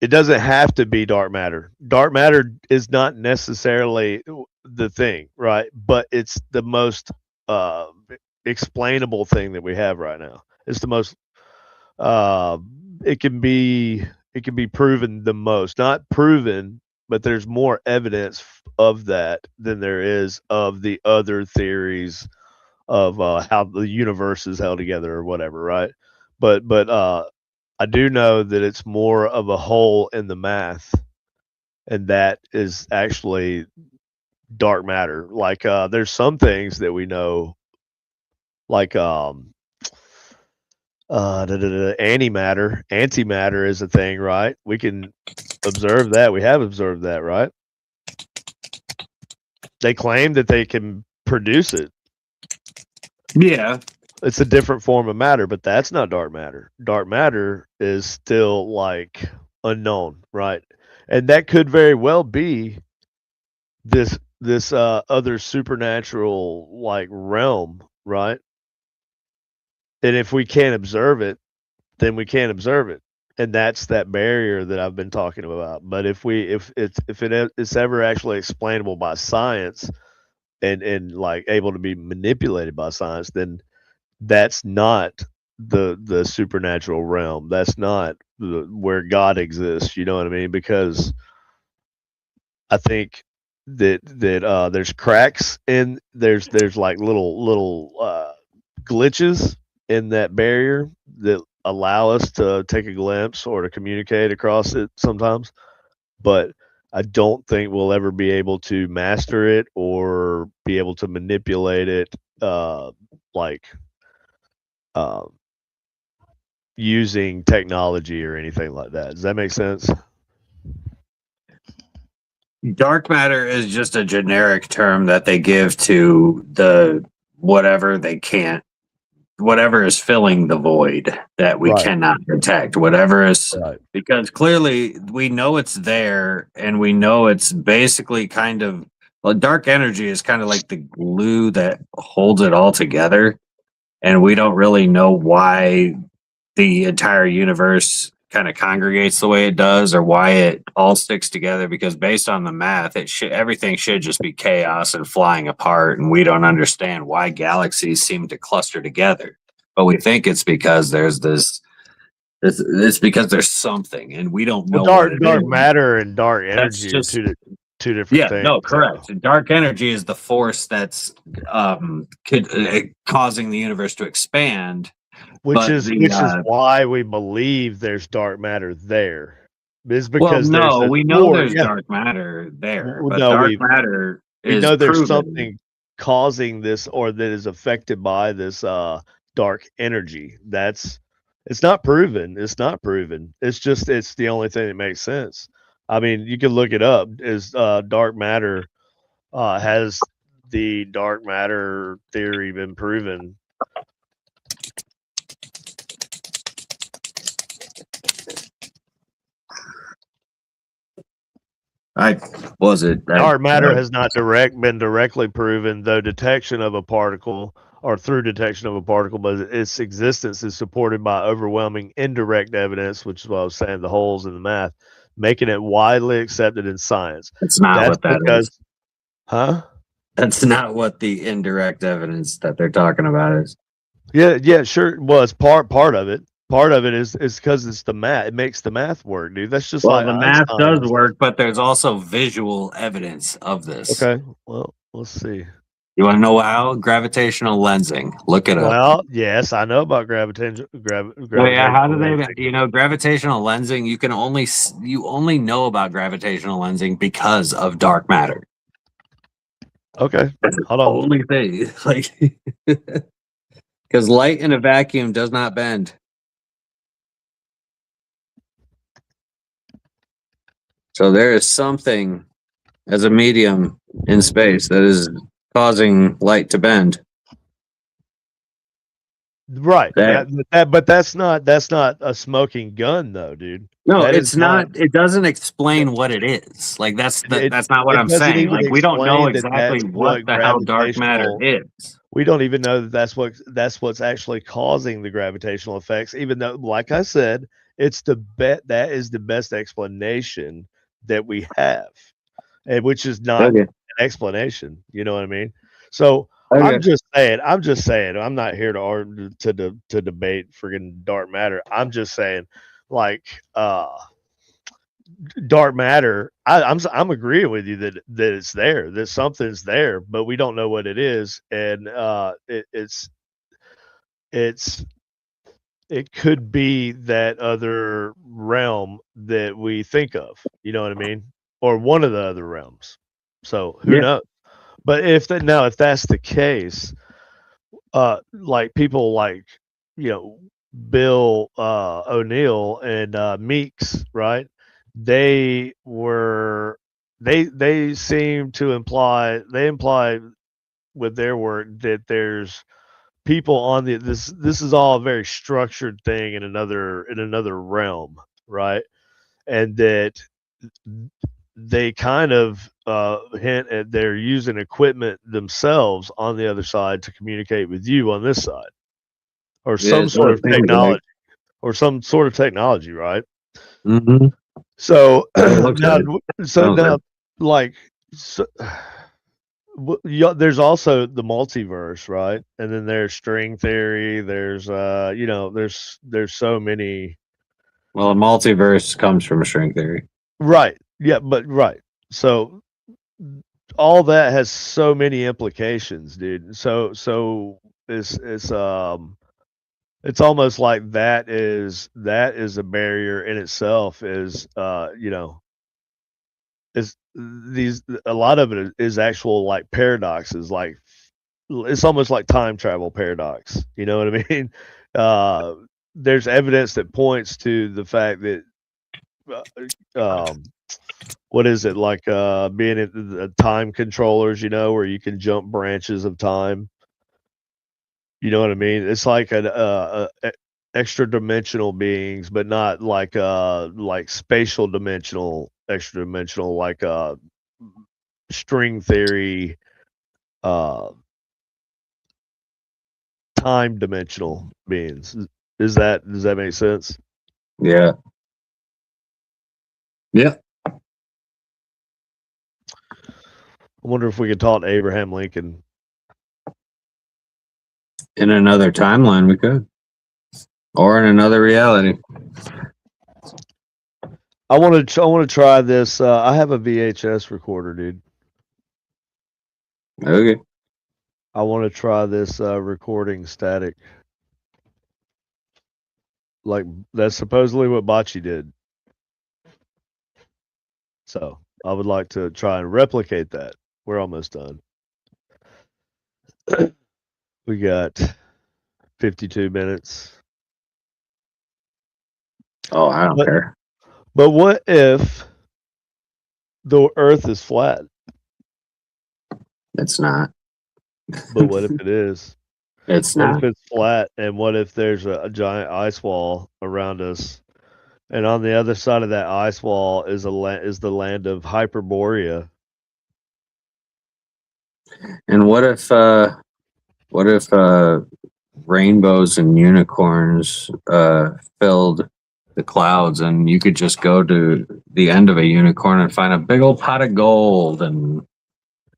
it doesn't have to be dark matter. Dark matter is not necessarily the thing, right? But it's the most uh explainable thing that we have right now. It's the most uh it can be it can be proven the most, not proven, but there's more evidence of that than there is of the other theories of how the universe is held together or whatever, right? But I do know that it's more of a hole in the math, and that is actually dark matter. Like there's some things that we know, like antimatter is a thing, right? We can observe that. We have observed that, right? They claim that they can produce it. Yeah. It's a different form of matter, but that's not dark matter. Dark matter is still like unknown, right? And that could very well be this other supernatural like realm, right? And if we can't observe it, then we can't observe it. And that's that barrier that I've been talking about. But if it's ever actually explainable by science and like able to be manipulated by science, then that's not the supernatural realm. That's not where God exists. You know what I mean? Because I think that there's cracks in there's like little glitches in that barrier that allow us to take a glimpse or to communicate across it sometimes. But I don't think we'll ever be able to master it or be able to manipulate it like uh, using technology or anything like that. Does that make sense? Dark matter is just a generic term that they give to the whatever they can't, whatever is filling the void that we Right. cannot detect, whatever is, Right. because clearly we know it's there and we know it's basically kind of, well, dark energy is kind of like the glue that holds it all together. And we don't really know why the entire universe kind of congregates the way it does or why it all sticks together, because based on the math everything should just be chaos and flying apart, and we don't understand why galaxies seem to cluster together, but we think it's because there's it's because there's something and we don't know Well, what it dark is. matter and dark That's energy are just, two different yeah, things. no, correct. Dark energy is the force that's causing the universe to expand. Which But is why we believe there's dark matter there. Is well, because there's no, a we know source. there's Yeah. dark matter there, but No, dark matter we is know there's proven. something causing this or that is affected by this dark energy. It's not proven. It's not proven. It's the only thing that makes sense. I mean, you can look it up. Is dark matter has the dark matter theory been proven? Dark matter has not been directly proven, though detection of a particle or through detection of a particle, but its existence is supported by overwhelming indirect evidence, which is what I was saying, the holes in the math, making it widely accepted in science. It's not That's what that because, is. huh? That's not what the indirect evidence that they're talking about is. Yeah, sure. Well, it's part of it. Part of it is because it's the math. It makes the math work, dude. That's just Well, like the math Einstein. does work, but there's also visual evidence of this. Okay, well, let's see. You want to know how? Gravitational lensing. Look it up. Well, yes, I know about gravitational. Oh yeah, how do lensing. they? Gravitational lensing. You only know about gravitational lensing because of dark matter. Okay, That's the hold on. only thing. Like, because light in a vacuum does not bend. So there is something as a medium in space that is causing light to bend. Right. But that's not a smoking gun, though, dude. No, That it's is not. It doesn't explain what it is. Like that's not what it I'm doesn't saying. even Like we don't know explain that exactly that's what the hell dark matter is. We don't even know that that's what's actually causing the gravitational effects. Even though, like I said, that is the best explanation that we have, and which is not an explanation. You know what I mean? So I'm just saying. I'm not here to argue to debate friggin' dark matter. I'm just saying, like, dark matter. I'm agreeing with you that it's there, that something's there, but we don't know what it is, and it could be that other realm that we think of. You know what I mean? Or one of the other realms. So who knows? But if that's the case, like people like, Bill O'Neill and Meeks, right? They were they seem to imply with their work that there's people on this is all a very structured thing in another realm, right? And that they kind of hint at they're using equipment themselves on the other side to communicate with you on this side, or Yeah, some sort of technology, right? Mm-hmm. So It looks now, like it. so Sounds now, like like, so, there's also the multiverse, right? And then there's string theory. There's there's so many. well, a multiverse comes from string theory. Right. Yeah, but right. So all that has so many implications, dude. So it's almost like that is a barrier in itself. Is is these a lot of it is actual like paradoxes, like it's almost like time travel paradox. You know what I mean? There's evidence that points to the fact that what is it like being in the time controllers, where you can jump branches of time. You know what I mean? It's like an extra dimensional beings, but not like spatial dimensional, extra dimensional, like string theory, uh time dimensional beings. Does that make sense? Yeah. Yeah. I wonder if we could talk to Abraham Lincoln. In another timeline, we could, or in another reality. I want to try this. I have a VHS recorder, dude. Okay. I want to try this recording static. Like that's supposedly what Bocce did. So I would like to try and replicate that. We're almost done. We got 52 minutes. Oh, I don't care. But what if the Earth is flat? It's not. But what if it is? It's What not. if it's flat? And what if there's a giant ice wall around us? And on the other side of that ice wall is the land of Hyperborea. And what if rainbows and unicorns filled the clouds, and you could just go to the end of a unicorn and find a big old pot of gold and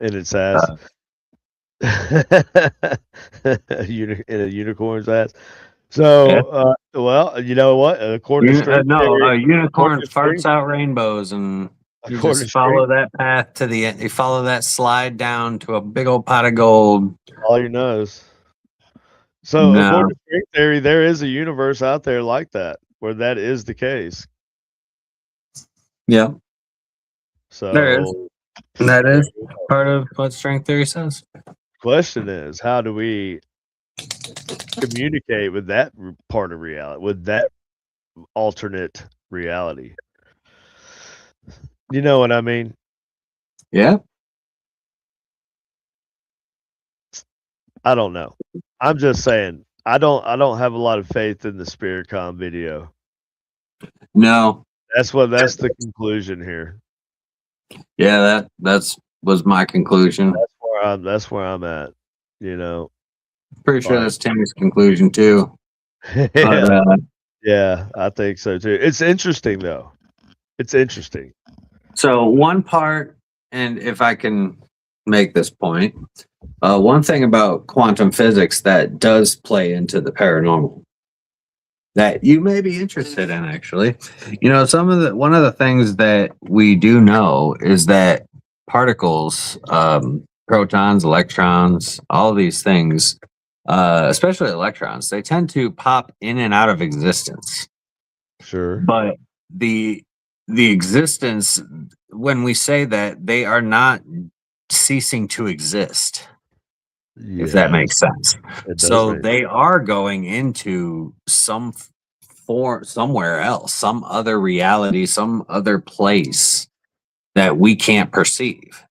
In its ass. In a unicorn's ass. So, well, you know what? According to string theory, a unicorn according to string- farts out rainbows, and you according just to follow string- that path to the end. You follow that slide down to a big old pot of gold. all your nose. So, No. according to string theory, there is a universe out there like that where that is the case. Yeah, So, there is. That is part of what string theory says. question is, how do we communicate with that part of reality, with that alternate reality? You know what I mean? Yeah. I don't know. I'm just saying. I don't have a lot of faith in the Spiritcom video. No. That's the conclusion here. Yeah, that was my conclusion. That's where I'm at. You know. Pretty sure that's Timmy's conclusion too. Yeah, But, yeah, I think so too. It's interesting though. It's interesting. so one part, and if I can make this point, one thing about quantum physics that does play into the paranormal that you may be interested in, actually, one of the things that we do know is that particles, protons, electrons, all these things, especially electrons, they tend to pop in and out of existence. Sure. But the existence, when we say that, they are not ceasing to exist, if that makes sense. So they are going into some form somewhere else, some other reality, some other place. that we can't perceive.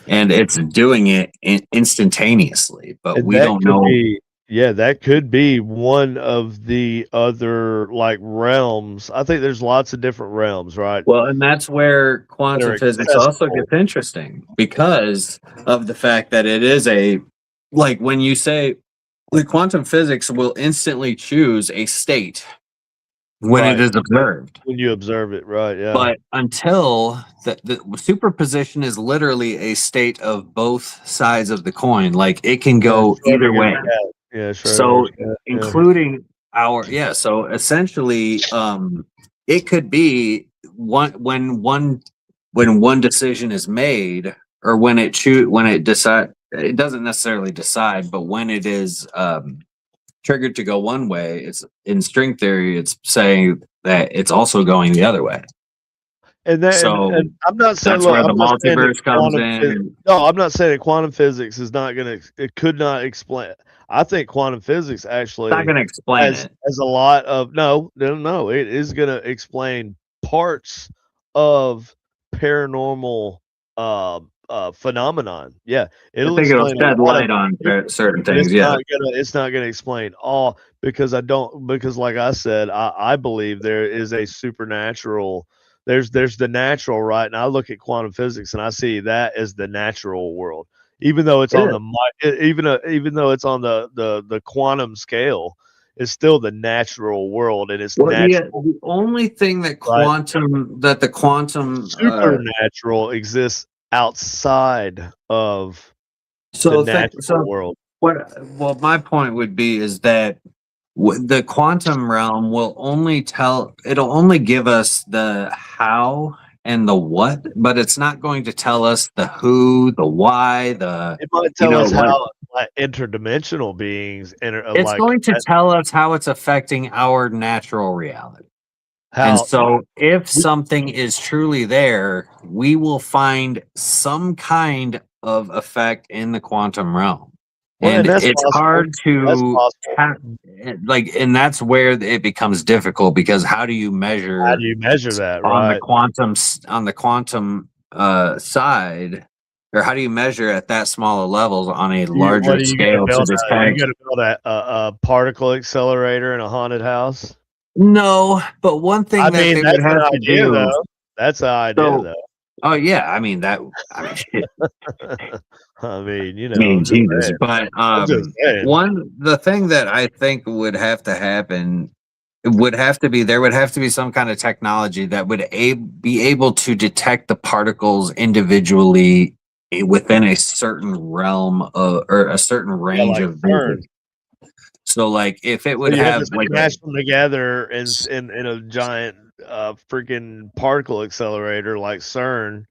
And it's doing it instantaneously, but And we that don't could know. be, yeah, that could be one of the other like realms. I think there's lots of different realms, right? Well, and that's where quantum They're physics also accessible. gets interesting because of the fact that it is like when you say the quantum physics will instantly choose a state when Right. it is observed. When you observe it, right? Yeah. But until the superposition is literally a state of both sides of the coin, like it can go either way. Yeah, sure. So including so essentially it could be when one decision is made, or when it doesn't necessarily decide, but when it is triggered to go one way, it's in string theory, it's saying that it's also going the other way. And that, So and I'm not saying that's look, where the I'm not saying that multiverse comes quantum in. no, I'm not saying that quantum physics is not going to. It could not explain. I think quantum physics actually It's not going to explain it. has a lot of no. It is going to explain parts of paranormal phenomenon. Yeah, I think it'll shed light on certain things. Yeah. It's not gonna explain all because like I said, I believe there is a supernatural. There's the natural, right? And I look at quantum physics and I see that as the natural world, even though it's on even though it's on the quantum scale, it's still the natural world, and it's natural. Yeah, the only thing that the quantum supernatural exists outside of the natural world. Well, my point would be is that the quantum realm will it'll only give us the how and the what, but it's not going to tell us the who, the why, it might tell us how interdimensional beings it's going to tell us how it's affecting our natural reality. And so if something is truly there, we will find some kind of effect in the quantum realm. And it's hard to and that's where it becomes difficult, because how do you measure that on the quantum side, or how do you measure at that smaller levels on a larger scale? You got to build a particle accelerator in a haunted house. No, but one thing they would have to do, though. That's the idea, though. Oh yeah, I mean, shit. Jesus. But the thing that I think would have to happen there would have to be some kind of technology that would be able to detect the particles individually within a certain realm or a certain range of vision. So, like, if it would have like smash them together in a giant freaking particle accelerator like CERN,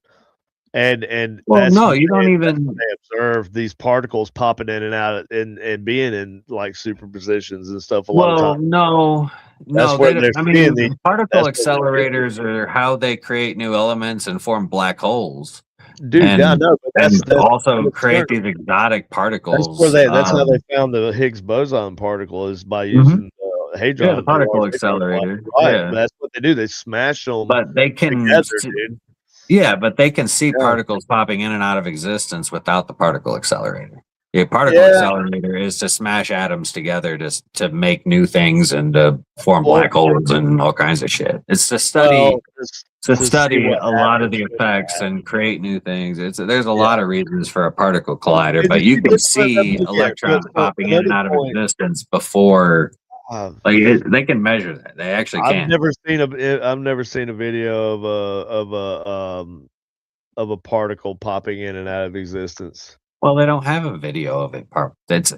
and you don't even observe these particles popping in and out and being in like superpositions and stuff. A lot of times. No. Particle accelerators are how they create new elements and form black holes. Dude, but that's also create these exotic particles. That's how they found the Higgs boson particle, is by using hadron. The particle accelerator. Right. Yeah. That's what they do. They smash them. But they can together, dude. Yeah, but they can see particles popping in and out of existence without the particle accelerator. The particle accelerator is to smash atoms together to make new things and to form black holes and all kinds of shit. It's to study a lot of the effects and create new things. There's a lot of reasons for a particle collider, but you can see electrons popping in and out of existence before. They can measure that. They actually can. I've never seen a video of a particle popping in and out of existence. Well, they don't have a video of it. I don't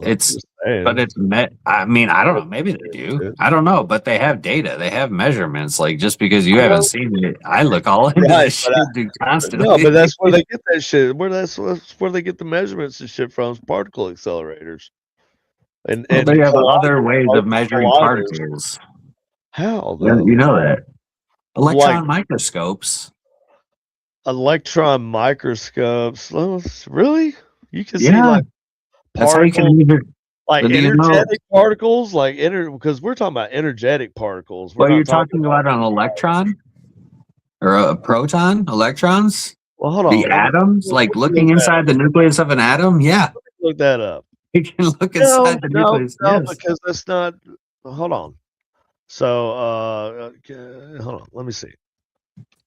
know. Maybe they do. I don't know, but they have data. They have measurements. Like, just because you haven't seen it, I look all into this shit, dude, constantly. No, but that's where they get that shit. That's where they get the measurements and shit from, particle accelerators. And they have other ways of measuring particles. How? You know that. Electron microscopes. Electron microscopes. Really? You can see that's how you can measure. Like energetic particles, because we're talking about energetic particles. You're talking about an electron, or a proton, electrons, Well, hold on. the atoms, like looking inside the nucleus of an atom. Yeah, Look that up. you can look inside the No, nucleus. Yes. because that's not. Hold on. So, hold on. Let me see.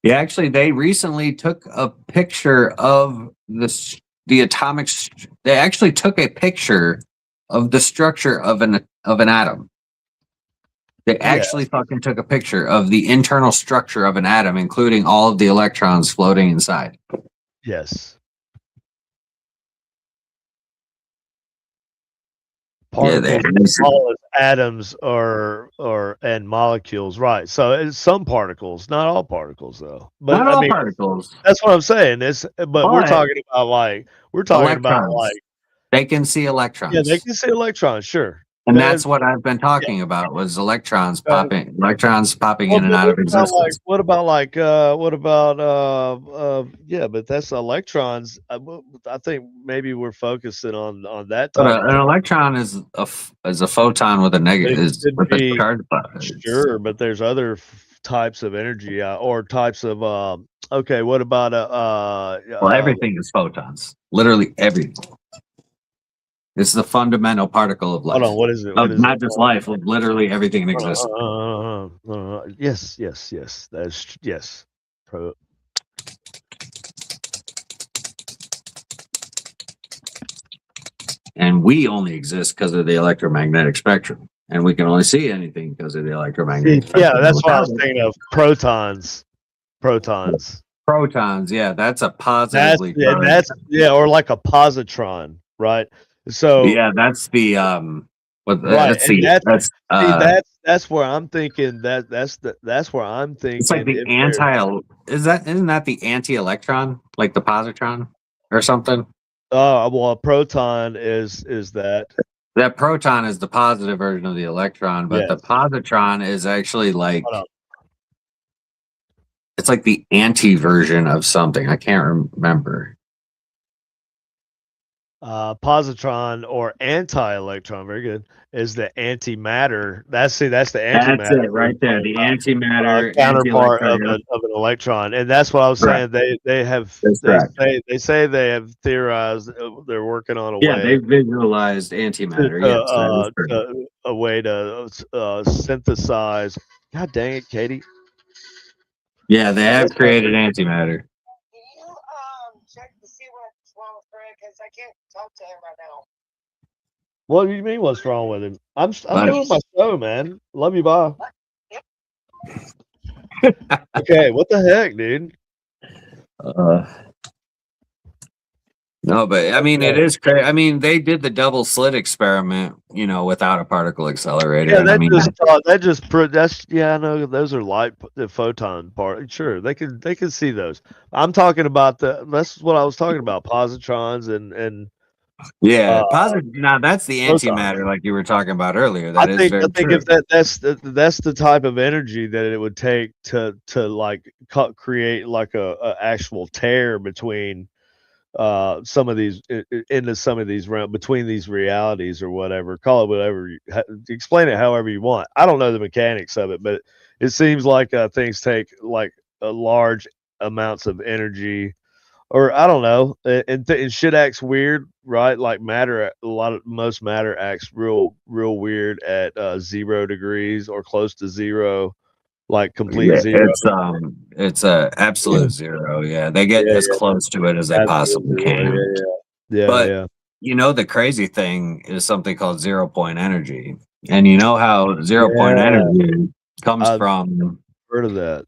Yeah, actually, they recently took a picture of the atomic. They actually took a picture of the structure of an atom. They actually fucking took a picture of the internal structure of an atom, including all of the electrons floating inside. Yes. Yeah, they Particles, all as atoms and molecules, right? So it's some particles, not all particles, though. But not I all mean, particles. that's what I'm saying. But we're But talking about electrons. They can see electrons. yeah, they can see electrons, sure. And that's what I've been talking about was electrons popping in and out of existence. What about yeah, but that's electrons. I think maybe we're focusing on that But type of an electron is a photon with a negative, is with a charge. Sure, but there's other types of energy or types of okay, what about Well, everything is photons. Literally everything. It's the fundamental particle of life. hold on, what is it? Not just life, literally everything in existence. Yes. That's yes. And we only exist because of the electromagnetic spectrum. And we can only see anything because of the electromagnetic spectrum. Yeah, that's what I was thinking of. Protons. Protons, yeah, that's a positively. Or like a positron, right? So yeah, that's the right. That's where I'm thinking that's where I'm thinking. It's like the isn't that the anti-electron, like the positron or something? Well, a proton is that. That proton is the positive version of the electron, but the positron is actually like it's like the anti-version of something. I can't remember. Positron or anti-electron, very good, is the antimatter. That's the antimatter. That's it right there. The antimatter counterpart of an electron, and that's what I was saying. They say they have theorized. They're working on a way. They visualized antimatter. A way to synthesize. God dang it, Katie. Yeah, they have created antimatter. Check to see what's wrong with Greg because I can't talk to him right now. What do you mean? What's wrong with him? I'm doing my show, man. Love you, bye. Okay, what the heck, dude? No, but I mean, it is crazy. I mean, they did the double slit experiment, without a particle accelerator. Yeah, I know those are the photon part. Sure, they can see those. I'm talking about that's what I was talking about, positrons and now that's the antimatter, like you were talking about earlier. I think if that's the type of energy that it would take to like create like a actual tear between some of these between these realities or whatever, call it whatever, explain it however you want. I don't know the mechanics of it, but it seems like things take like large amounts of energy, or I don't know, and shit acts weird, right? Like most matter acts real weird at 0 degrees or close to zero. Like complete zero. It's a absolute zero. Yeah, they get as close to it as they possibly can. But the crazy thing is something called 0 point energy, and you know how 0 point energy comes from. Heard of that?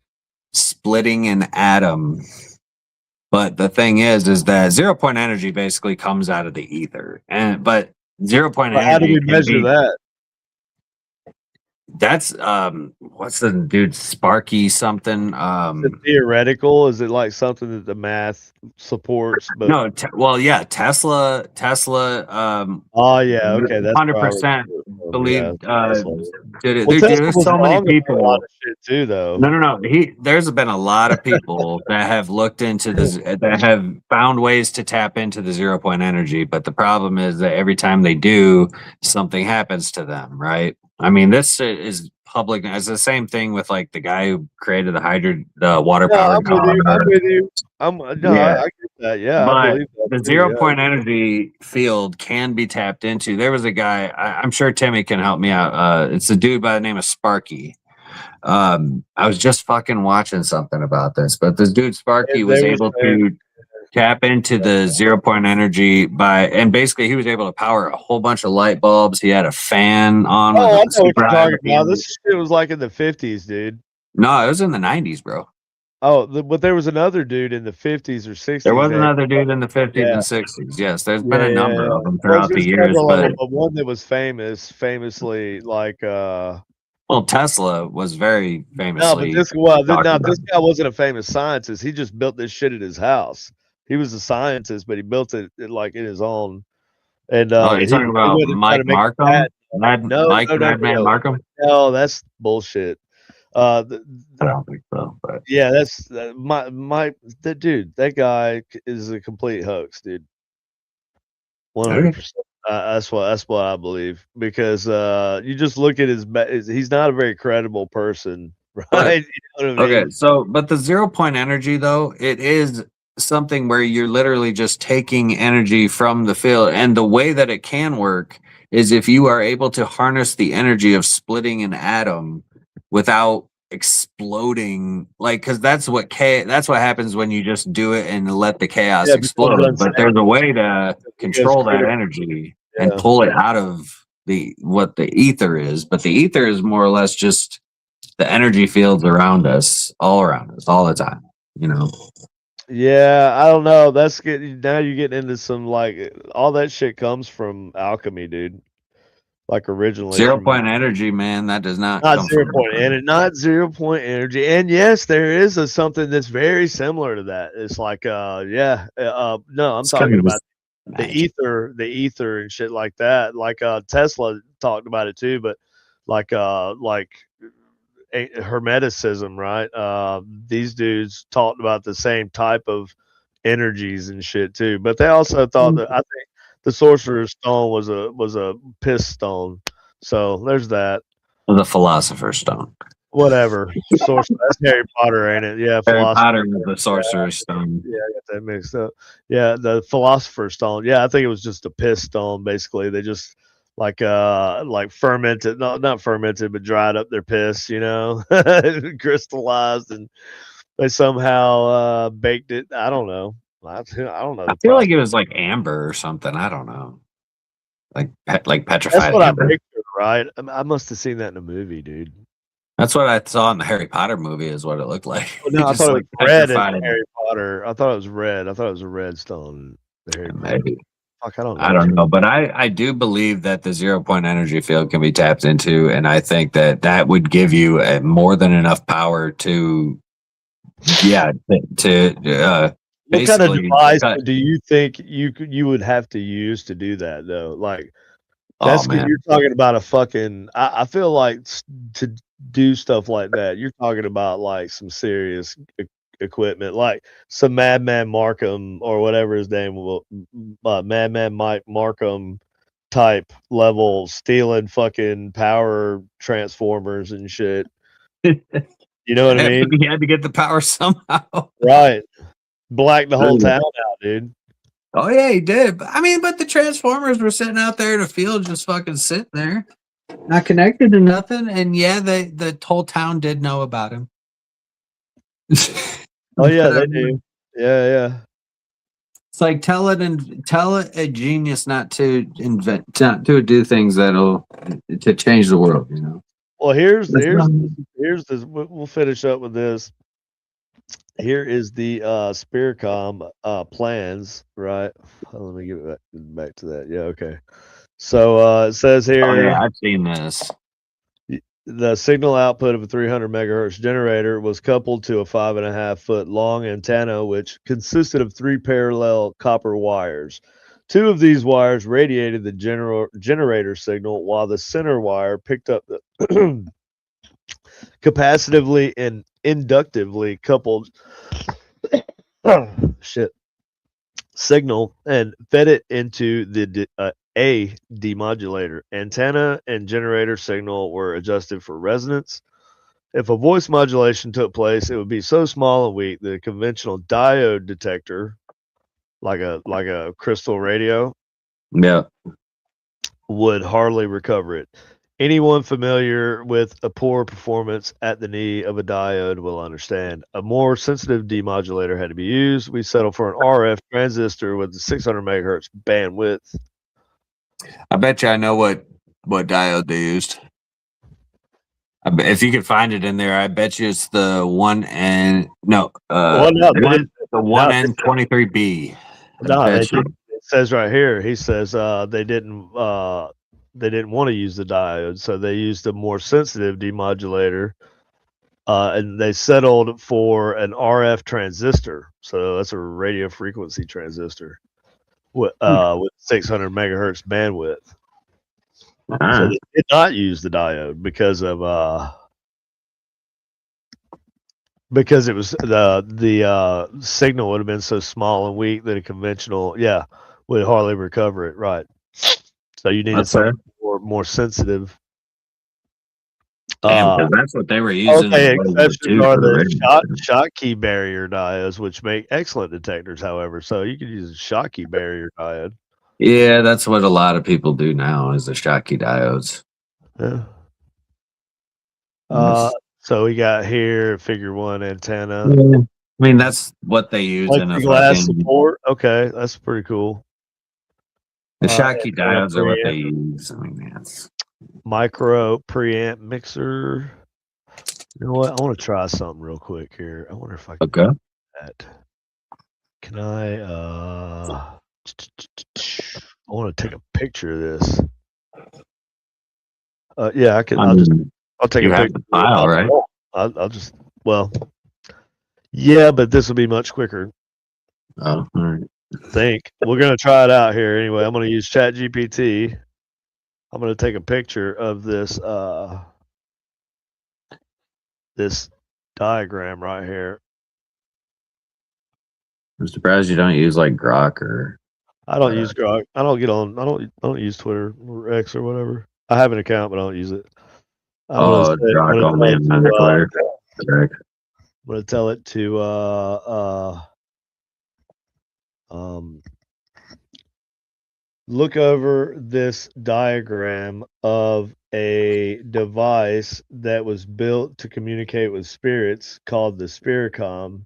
Splitting an atom. But the thing is that 0 point energy basically comes out of the ether, but 0 point energy. How do we measure that? That's what's the dude, Sparky something? Is it theoretical? Is it like something that the math supports? But no, Tesla. Oh yeah, okay, that's 100% believe. Did it? Well, There's so many people. A lot of shit too, though. No. There's been a lot of people that have looked into this, that have found ways to tap into the 0 point energy. But the problem is that every time they do, something happens to them, right? I mean, this is public. It's the same thing with like the guy who created the water No, powered I'm with car. you. I'm with you. I get that. Yeah, I But believe that the too. zero Yeah. point energy field can be tapped into. There was a guy, I'm sure Timmy can help me out. It's a dude by the name of Sparky. I was just fucking watching something about this, but this dude Sparky was They were able saying, to tap into the 0 point energy and basically he was able to power a whole bunch of light bulbs. He had a fan on with "Oh, I a know what super you're high talking about. beam. This shit was like in the 50s, dude." No, it was in the 90s, bro. Oh, but there was another dude in the 50s or 60s. There was that- another dude in the 50s Yeah. and 60s. Yes, there's Yeah, been a number yeah. of them Well, throughout the there's years, several of but them, but one that was famously like well, Tesla was very no, but famously this talked about. this guy wasn't a famous scientist. He just built this shit at his house. He was a scientist, but he built it like in his own. And Oh, you're talking about went and tried Mike to make a Markham? patent. Mike Madman Markham? No, that's bullshit. The, I don't think so, but yeah, that's that dude. That guy is a complete hoax, dude. 100%. That's what I believe because you just look at he's not a very credible person, right? You know what I mean? okay, so but the 0 point energy though, it is something where you're literally just taking energy from the field, and the way that it can work is if you are able to harness the energy of splitting an atom without exploding, like because that's what happens when you just do it and let the chaos Yeah, because explode. But there's a way to It control goes that critical. energy Yeah. and pull it out of what the ether is. But the ether is more or less just the energy fields around us, all the time, you know. Yeah, I don't know. That's getting now you're getting into some like all that shit comes from alchemy, dude. Like originally 0 from point energy, man, that does not not come 0 from point energy, not 0 point energy. And yes, there is something that's very similar to that. It's like no, I'm It's talking kind of about magic. the ether and shit like that. Like Tesla talked about it too, but like hermeticism, right? These dudes talked about the same type of energies and shit too. But they also thought that I think the Sorcerer's Stone was a piss stone. So there's that. The Philosopher's Stone. Whatever. Sorcerer. That's Harry Potter, ain't it? Yeah, Harry philosopher. Potter was the Sorcerer's Stone. Yeah, I got that mixed up. Yeah, the Philosopher's Stone. Yeah, I think it was just a piss stone. Basically, they just like fermented, not fermented, but dried up their piss. You know, crystallized, and they somehow baked it. I don't know. I don't know. I feel like it was like amber or something. I don't know. Like petrified That's what amber. I pictured, right? I must have seen that in a movie, dude. That's what I saw in the Harry Potter movie. Is what it looked like. Well, no, I Just thought like it was red in petrified. Harry Potter. I thought it was red. I thought it was a red stone. The Harry Potter. Maybe. Fuck, I don't know. I don't know, but I do believe that the 0 point energy field can be tapped into, and I think that would give you more than enough power to What kind of basically device cut- do you think you would have to use to do that though? Like Oh that's man, you're talking about a fucking. I feel like to do stuff like that, you're talking about like some serious equipment, like some Madman Markham or whatever his name will, Madman Mike Markham type level, stealing fucking power transformers and shit. You know what I mean? he had to get the power somehow. Right. Black the whole Ooh. town out, dude. Oh yeah, he did. But the Transformers were sitting out there in the field, just fucking sitting there, not connected to nothing. And yeah, the whole town did know about him. Oh yeah, they do. Yeah. It's like tell a genius not to not to do things that'll to change the world. You know. Well, here's That's this. We'll finish up with this. Here is the Spearcom plans, right? Let me get back to that. Yeah, okay. So it says here. Oh yeah, I've seen this. The signal output of a 300 megahertz generator was coupled to a 5.5 foot long antenna, which consisted of 3 parallel copper wires. 2 of these wires radiated the generator signal, while the center wire picked up the capacitively and inductively coupled signal and fed it into the a demodulator. Antenna and generator signal were adjusted for resonance. If a voice modulation took place, it would be so small and weak that a conventional diode detector, like a crystal radio, Yeah. would hardly recover it. Anyone familiar with a poor performance at the knee of a diode will understand. A more sensitive demodulator had to be used. We settled for an RF transistor with a 600 megahertz bandwidth. I bet you I know what diode they used. If you could find it in there, I bet you it's the the one N 23B. It says right here. He says they didn't want to use the diode, so they used a more sensitive demodulator, and they settled for an RF transistor. So that's a radio frequency transistor with 600 megahertz bandwidth. So they did not use the diode because it was the signal would have been so small and weak that a conventional would hardly recover it. Right. So you needed something more sensitive. Damn, that's what they were using. Okay, exceptions are the Schottky barrier diodes, which make excellent detectors. However, so you could use a Schottky barrier diode. Yeah, that's what a lot of people do now is the Schottky diodes. Yeah. So we got here figure 1 antenna. Yeah. I mean, that's what they use in a glass support. Okay, that's pretty cool. The Schottky diodes are what they use. I mean, that's micro preamp mixer. You know what? I want to try something real quick here. I wonder if I can do that. Can I want to take a picture of this. Yeah, I can. I'll take a picture. The file, right? I'll just. Well, yeah, but this will be much quicker. Oh, all right. I think we're gonna try it out here anyway. I'm gonna use ChatGPT. I'm gonna take a picture of this this diagram right here. I'm surprised you don't use like Grok or. I don't use Grok. I don't get on. I don't use Twitter or X or whatever. I have an account, but I don't use it. Grok only in Twitter. I'm gonna tell it to look over this diagram of a device that was built to communicate with spirits called the Spiricom.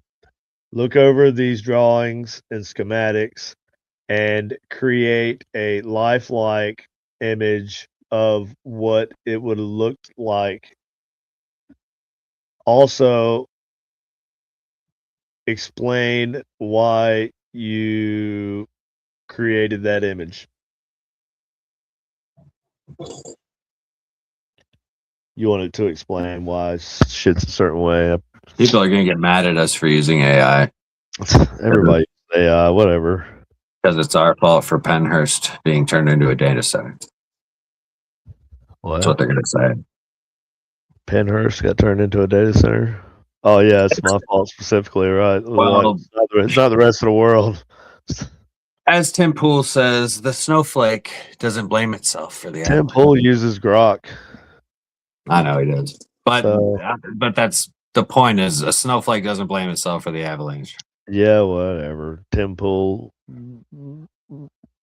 Look over these drawings and schematics and create a lifelike image of what it would have looked like. Also, explain why you created that image. You wanted to explain why shit's a certain way. People are gonna get mad at us for using AI. Everybody AI, whatever. Because it's our fault for Pennhurst being turned into a data center. That's what they're gonna say. Pennhurst got turned into a data center. Oh yeah, it's my fault specifically, right? Well, it's not the rest of the world. As Tim Pool says, the snowflake doesn't blame itself for the Tim Pool uses Grok. I know he does. But that's the point is a snowflake doesn't blame itself for the avalanche. Yeah, whatever. Tim Pool.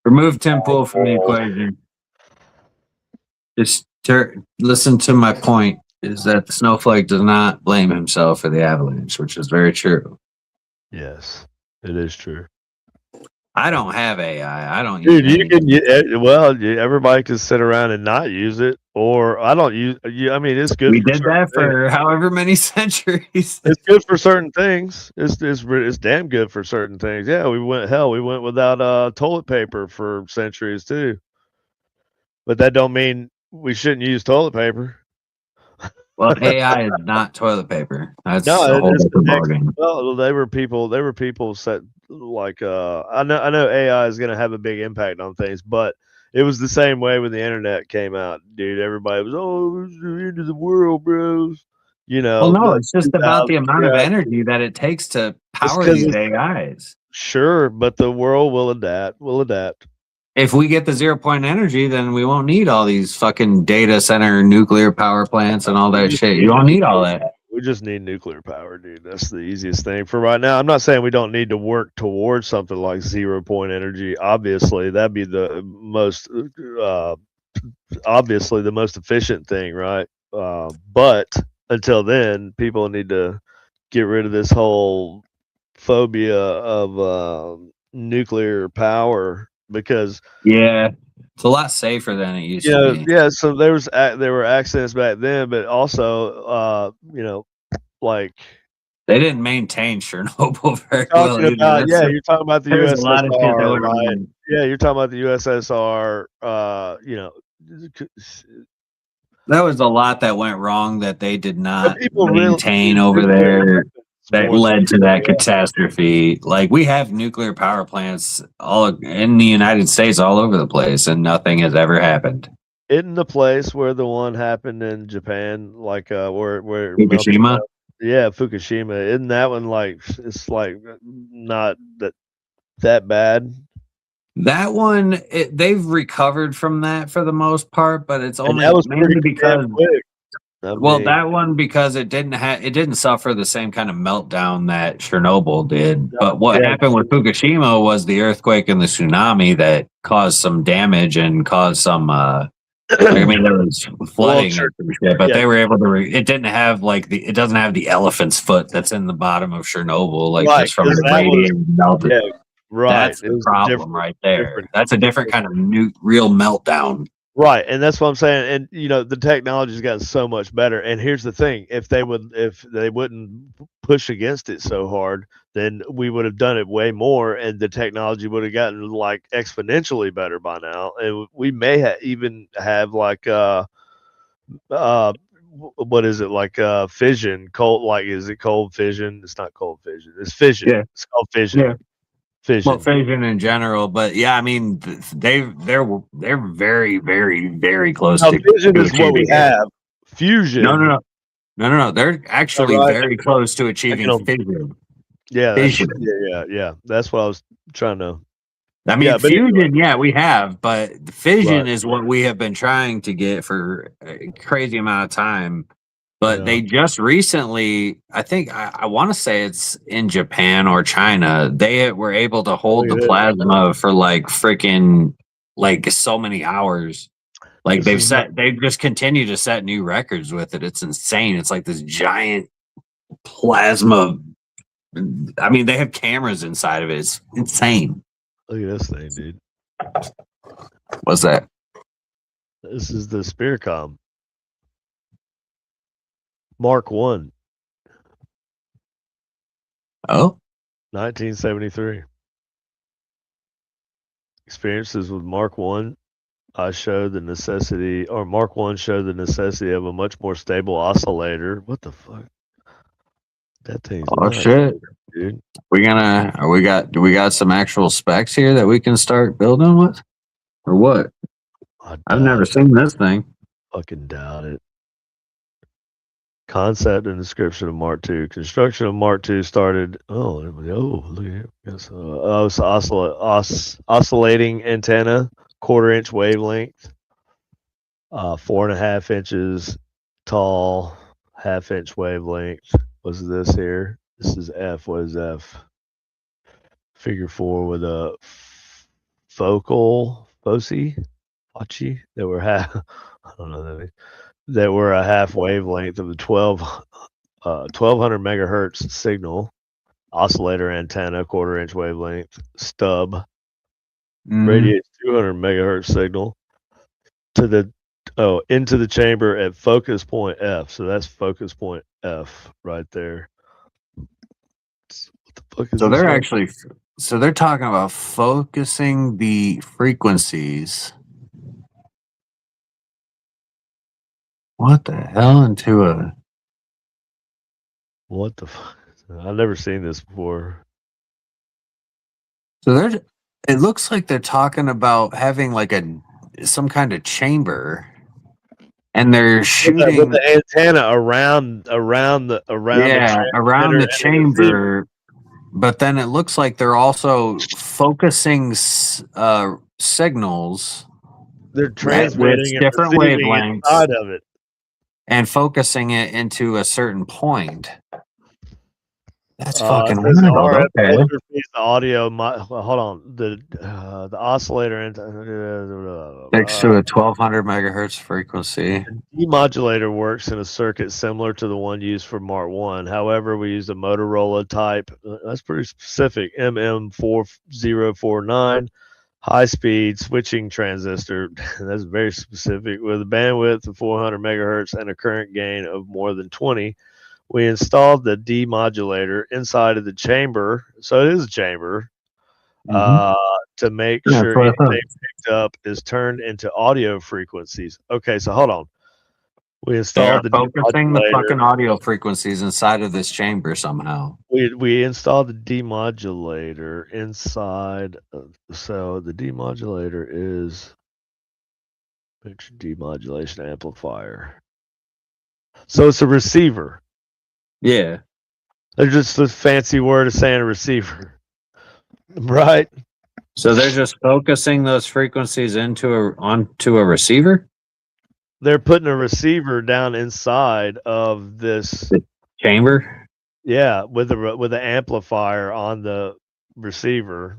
Remove Tim Pool from the equation. Just listen to my point is that the snowflake does not blame himself for the avalanche, which is very true. Yes, it is true. I don't have AI. I don't use it. Everybody can sit around and not use it, or I don't use. I mean, it's good. We did that for however many centuries. It's good for certain things. It's damn good for certain things. Yeah, we went without toilet paper for centuries too. But that don't mean we shouldn't use toilet paper. Well, AI is not toilet paper. That's no, a whole different ballgame. Well, they were people set like I know AI is gonna have a big impact on things, but it was the same way when the internet came out, dude. Everybody was it's the end of the world, bros. You know. Well, no, it's just about the amount of energy that it takes to power these AIs. Sure, but the world will adapt. if we get the 0 point energy, then we won't need all these fucking data center nuclear power plants and all that shit. You don't need all that. We just need nuclear power, dude. That's the easiest thing for right now. I'm not saying we don't need to work towards something like 0 point energy. Obviously, that'd be the most obviously the most efficient thing, right? But until then, people need to get rid of this whole phobia of nuclear power because Yeah, it's a lot safer than it used to be. yeah. So there were accidents back then, but also like They didn't maintain Chernobyl very well. talking Either. about you're talking about the There's a lot of shit that USSR, went right? wrong. Yeah, you're talking about the USSR. That was a lot that went wrong that they did not people maintain over there. That led to that catastrophe. Like we have nuclear power plants all in the United States, all over the place, and nothing has ever happened. Isn't the place where the one happened in Japan, like where it melted Fukushima. down? Yeah, Fukushima. Isn't that one like it's like not that bad? That one, they've recovered from that for the most part, but it's And only that was mainly pretty because damn quick. well, that one because it didn't suffer the same kind of meltdown that Chernobyl did. But what happened with Fukushima was the earthquake and the tsunami that caused some damage and caused some. I mean, there was flooding, sure. and shit, but they were able to. It didn't have it doesn't have the elephant's foot that's in the bottom of Chernobyl, like Right, just from 'cause the that was- radiation melted. Yeah, right. That's It the was a problem right there. different- That's a different kind of real meltdown. Right, and that's what I'm saying. And the technology's gotten so much better. And here's the thing: if they wouldn't push against it so hard, then we would have done it way more, and the technology would have gotten like exponentially better by now. And we may even have like what is it like fission cold, like is it cold fission? It's not cold fission, it's fission. Yeah. It's called fission. Yeah. Fission. Well, fission in general, but yeah, I mean, they're very, very, very close Now, to fission is what we achieving it. have. Fusion. No. They're actually Right. very close to achieving know. fission. Yeah, Fission. yeah. That's what I was trying to. I mean, Yeah, but fusion, yeah, we have, but fission Right. is what we have been trying to get for a crazy amount of time. But Yeah. they just recently, I think, I want to say it's in Japan or China, they were able to hold the Yeah. plasma for like freaking like so many hours. Like This is they've just continued to set new records with it. It's insane. It's like this giant plasma. I mean, they have cameras inside of it. It's insane. Look at this thing, dude. What's that? This is the Spearcom Mark 1, Oh, 1973. Experiences with Mark 1. Mark 1 showed the necessity of a much more stable oscillator. What the fuck? That thing's oh nuts, shit. dude. Do we got some actual specs here that we can start building with? Or what? I've never seen this thing. Fucking doubt it. Concept and description of Mark II. Construction of Mark II started. Oh, look at it. It's oscillating antenna, 1/4-inch wavelength, 4.5 inches tall, 1/2-inch wavelength. What's this here? This is F. What is F? Figure 4 with a foci that were half. I don't know that. That were a half wavelength of the 1200 megahertz signal, oscillator antenna, 1/4-inch wavelength, stub, radiates 200 megahertz signal into the chamber at focus point F. So that's focus point F right there. What the fuck is So this they're one? actually they're talking about focusing the frequencies. What the hell into a What the fuck? I've never seen this before. So it looks like they're talking about having like some kind of chamber, and they're shooting with the antenna around the around the chamber. But then it looks like they're also focusing signals They're with transmitting and different receiving wavelengths inside of it. and focusing it into a certain point. That's It fucking says the wild. RF Okay. filter feeds the audio. Well, hold on. The oscillator and Thanks to a 1200 megahertz frequency. demodulator works in a circuit similar to the one used for Mark 1. However, we use a Motorola type. That's pretty specific. MM4049 high-speed switching transistor. That's very specific with a bandwidth of 400 megahertz and a current gain of more than 20. We installed the demodulator inside of the chamber, so it is a chamber, to make Yeah, sure that's what I thought. anything picked up is turned into audio frequencies. Okay, so hold on. We They are installed the focusing the demodulator. fucking audio frequencies inside of this chamber somehow. We installed the demodulator inside. So the demodulator is picture demodulation amplifier. So it's a receiver. Yeah. They're just a fancy word of saying a receiver, right? So they're just focusing those frequencies onto a receiver They're putting a receiver down inside of this, chamber. yeah, with an amplifier on the receiver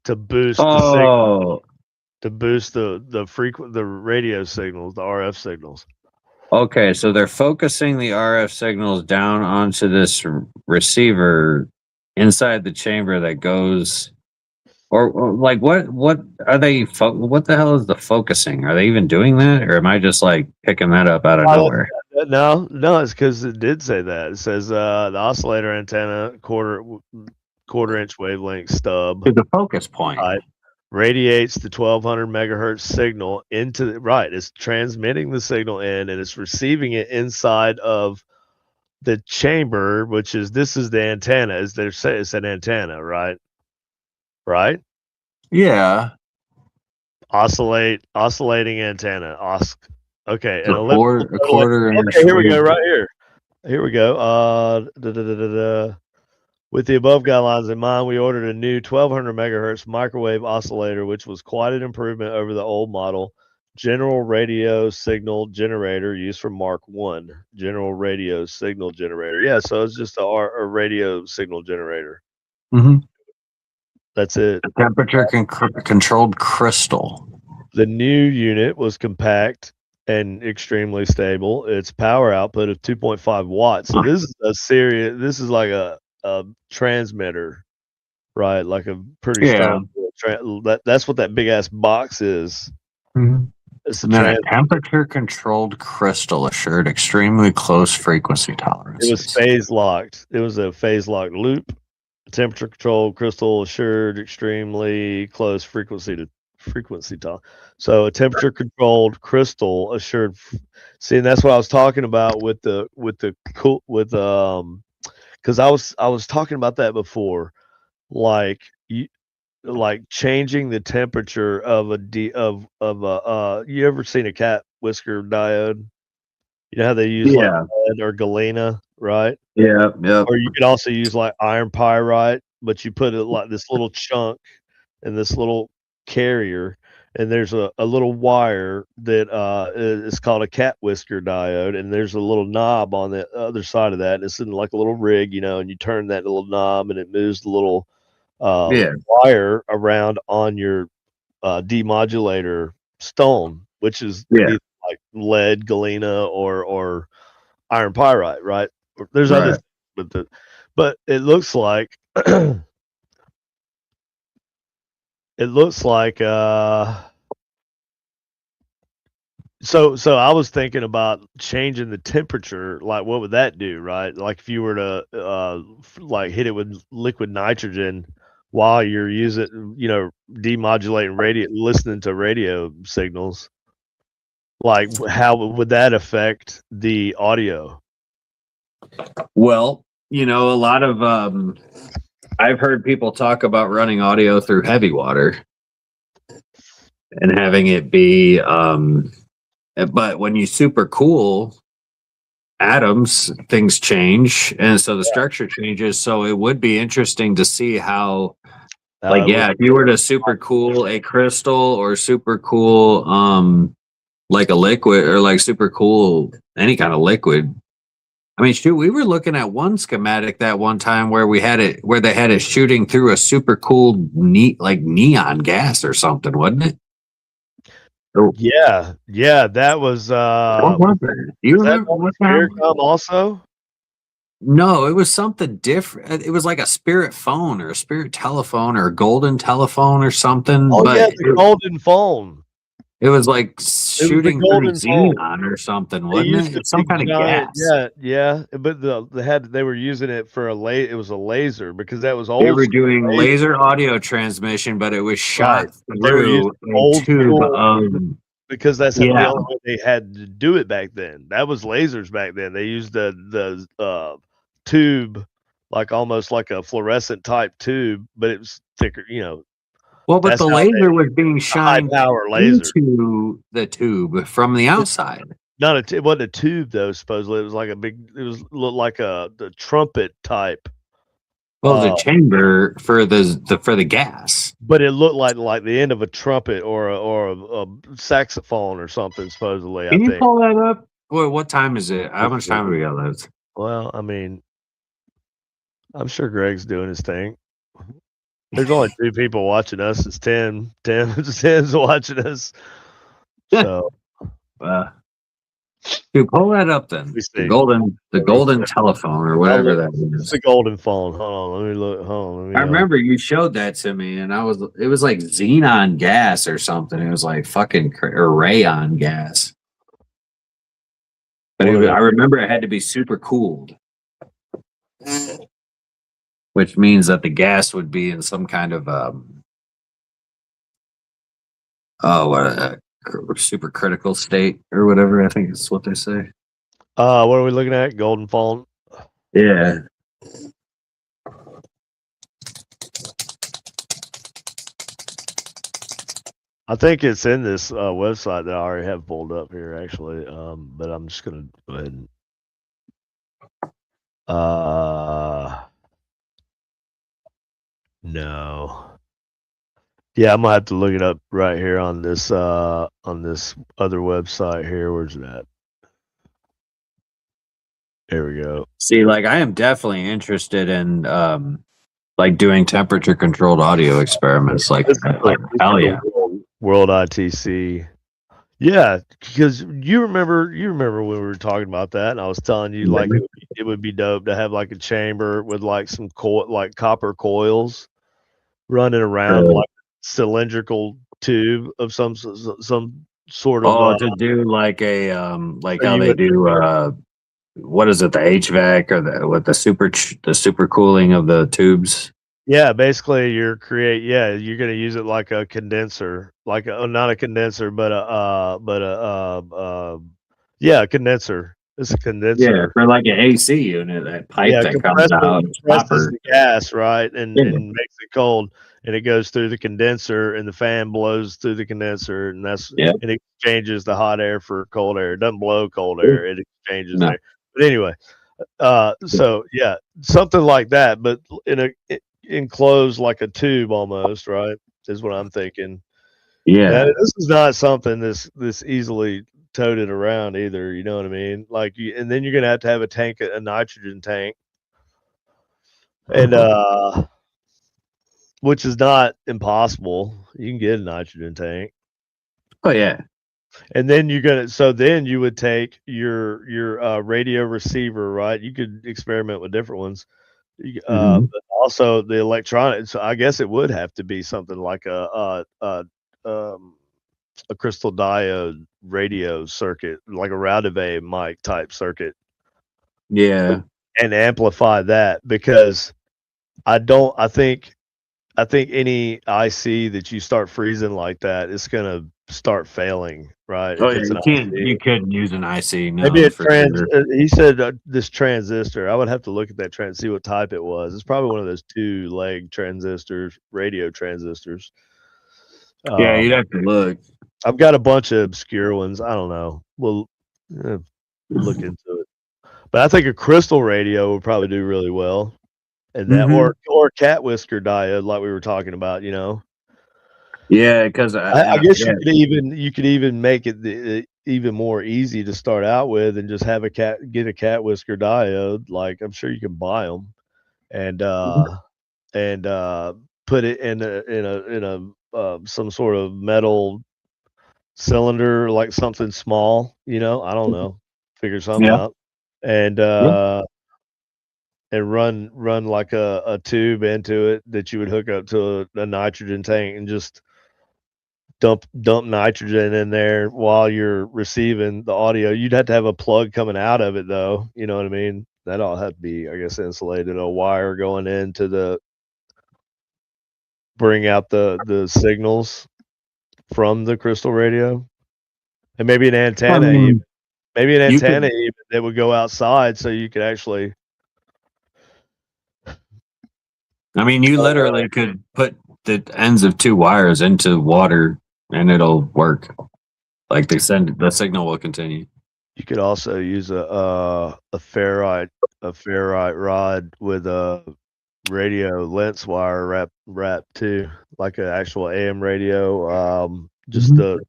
to boost the signal, Oh, to boost the radio signals, the RF signals. okay. So they're focusing the RF signals down onto this receiver inside the chamber that goes, or like what are they? What the hell is the focusing? Are they even doing that, or am I just like picking that up out of nowhere? No, it's because it did say that. It says the oscillator antenna quarter-inch wavelength stub To the focus point. radiates the 1200 megahertz signal into right. It's transmitting the signal in, and it's receiving it inside of the chamber, which is this is the antenna. Is there say it's an antenna, right? Right? Yeah. Oscillating antenna. Okay, A quarter inch. Okay, here we go. Right here. Here we go. With the above guidelines in mind, we ordered a new 1200 megahertz microwave oscillator, which was quite an improvement over the old model. General radio signal generator used for Mark 1. General radio signal generator. Yeah, so it's just a radio signal generator. Mm-hmm. That's it. Temperature controlled crystal. The new unit was compact and extremely stable. Its power output of 2.5 watts. So this is like a transmitter, right? Like a pretty strong. That's what that big ass box is. Mm-hmm. It's and then a temperature controlled crystal assured extremely close frequency tolerance. It was phase locked. It was a phase locked loop. Temperature controlled crystal assured extremely close frequency tolerance. So a temperature controlled crystal assured. See, and that's what I was talking about with because I was talking about that before, like changing the temperature of you ever seen a cat whisker diode? You know how they use like lead or galena, right? Yeah. Or you could also use like iron pyrite, but you put it like this little chunk in this little carrier, and there's a little wire that is called a cat whisker diode, and there's a little knob on the other side of that, and it's in like a little rig, and you turn that little knob and it moves the little wire around on your demodulator stone, which is either like lead, galena, or iron pyrite, right? There's other things, but it looks like so I was thinking about changing the temperature. Like, what would that do, right? Like if you were to like hit it with liquid nitrogen while you're using, demodulating listening to radio signals. Like, how would that affect the audio? Well, a lot of I've heard people talk about running audio through heavy water and having it be but when you super cool atoms, things change, and so the structure changes. So it would be interesting to see how Like, yeah, if you were to super cool a crystal or super cool, like a liquid or like super cool any kind of liquid. I mean, shoot, we were looking at one schematic that one time where they had it shooting through a super cool like neon gas or something, wasn't it? Yeah, that was What was that? Do you was that remember on what the time? Spiritcom also? No, it was something different. It was like a spirit phone or a spirit telephone or a golden telephone or something. Oh but yeah, the golden phone. it was like It was the shooting through golden phone. xenon or something, They wasn't used it? a It's some big kind of giant, gas. yeah, but they were using it for it was a laser because that was They old were school doing laser. laser audio transmission, but it was Right. shot They were using through a old tube school of because that's the yeah. only way they had to do it back then. That was lasers back then. They used the tube, like almost like a fluorescent type tube, but it was thicker. Well, but That's the how laser was being a high shined power laser. into the tube from the outside. It wasn't a tube though. Supposedly it was like looked like the trumpet type. Well, it was a chamber for the gas. But it looked like the end of a trumpet or a saxophone or something. Supposedly, Can I you think. pull that up? Well, what time is it? How much time do we got left? Well, I mean, I'm sure Greg's doing his thing. There's only 2 people watching us. It's 10. 10's watching us. So, Dude, pull that up then. we The see. golden telephone or whatever that It's is. the golden phone. Hold on, let me look. Hold on, let me. I remember you showed that to me, and it was like xenon gas or something. It was like fucking or rayon gas. But I remember it had to be super cooled, which means that the gas would be in some kind of super critical state or whatever. I think is what they say. What are we looking at? Golden phone. Yeah. I think it's in this website that I already have pulled up here, actually. But I'm just gonna go ahead and. No. Yeah, I'm gonna have to look it up right here on this other website here. Where's it at? There we go. See, like I am definitely interested in like doing temperature controlled audio experiments. Like hell yeah. World ITC. Yeah, because you remember when we were talking about that, and I was telling you like it would be dope to have like a chamber with like some like copper coils running around like a cylindrical tube of some sort of. To do like a like so how you they would- do what is it, the HVAC or the super cooling of the tubes? Yeah, basically you're gonna use it like a condenser, like not a condenser, but a condenser. It's a condenser. Yeah, for like an AC unit, that pipe that comes compresses out. the gas, right, and Yeah. and makes it cold, and it goes through the condenser, and the fan blows through the condenser, and and it exchanges the hot air for cold air. It doesn't blow cold air; it exchanges No. there. But anyway, so yeah, something like that, but in a enclosed like a tube almost, right? Is what I'm thinking. Yeah. Now, this is not something this easily toted around either. You know what I mean? Like, and then you're gonna have a nitrogen tank, and which is not impossible. You can get a nitrogen tank. Oh yeah. And then then you would take your radio receiver, right? You could experiment with different ones. But also the electronics. So I guess it would have to be something like a crystal diode radio circuit, like a Raudeville mic type circuit. Yeah. And amplify that, because I think any IC that you start freezing like that, it's gonna start failing, right? Oh, If it's you couldn't use an IC. No, maybe sure. he said this transistor. I would have to look at that see what type it was. It's probably one of those 2-leg transistors, radio transistors. Yeah, you'd have to look. I've got a bunch of obscure ones. I don't know. We'll look into it. But I think a crystal radio would probably do really well. and that Mhm. or cat whisker diode, like we were talking about. You know, Yeah, because I guess yeah, you could even make it even more easy to start out with, and just have get a cat whisker diode. Like I'm sure you can buy them, and and put it in a some sort of metal cylinder, like something small. You know, I don't know, figure something yeah, out, and yeah. run like a tube into it that you would hook up to a nitrogen tank, and just dump nitrogen in there while you're receiving the audio. You'd have to have a plug coming out of it though. You know what I mean? That all had to be, I guess, insulated. A wire going into the bring out the signals from the crystal radio, and maybe an I antenna. mean, Maybe an you antenna could. even that would go outside, so you could actually. I mean, you literally could put the ends of two wires into water, and it'll work. Like the signal will continue. You could also use a ferrite rod with a radio lens wire wrap too, like an actual AM radio. Just Mhm.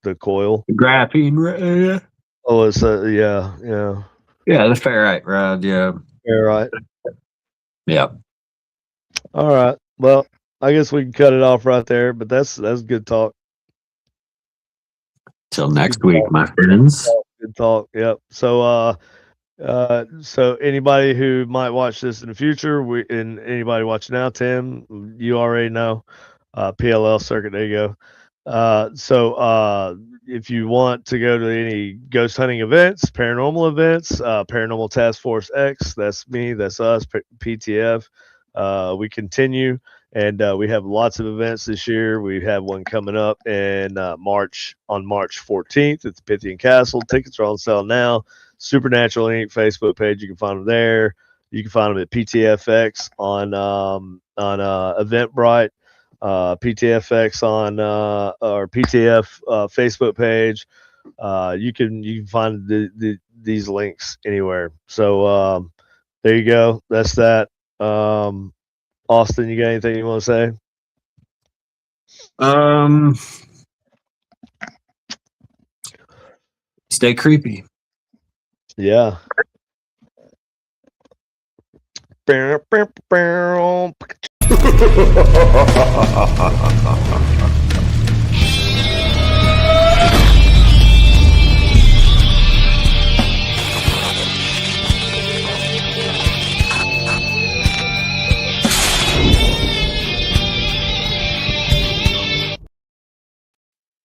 the coil. The graphene, yeah, Oh, it's yeah yeah, the ferrite rod, yeah, ferrite. yeah. All right. Well, I guess we can cut it off right there. But that's good talk. Till It's next good week, talk. my friends. Good talk. Yep. So anybody who might watch this in the future, and anybody watching now, Tim, you already know, PLL circuit. There you go. If you want to go to any ghost hunting events, paranormal events, Paranormal Task Force X, that's me, that's us, PTF. We continue, and we have lots of events this year. We have one coming up in March 14th at the Pythian Castle. Tickets are on sale now. Supernatural Inc. Facebook page, you can find them there. You can find them at PTFX on Eventbrite. PTFX on or PTF Facebook page. You can find these links anywhere. So there you go. That's that. Austin, you got anything you want to say? Stay creepy. Yeah.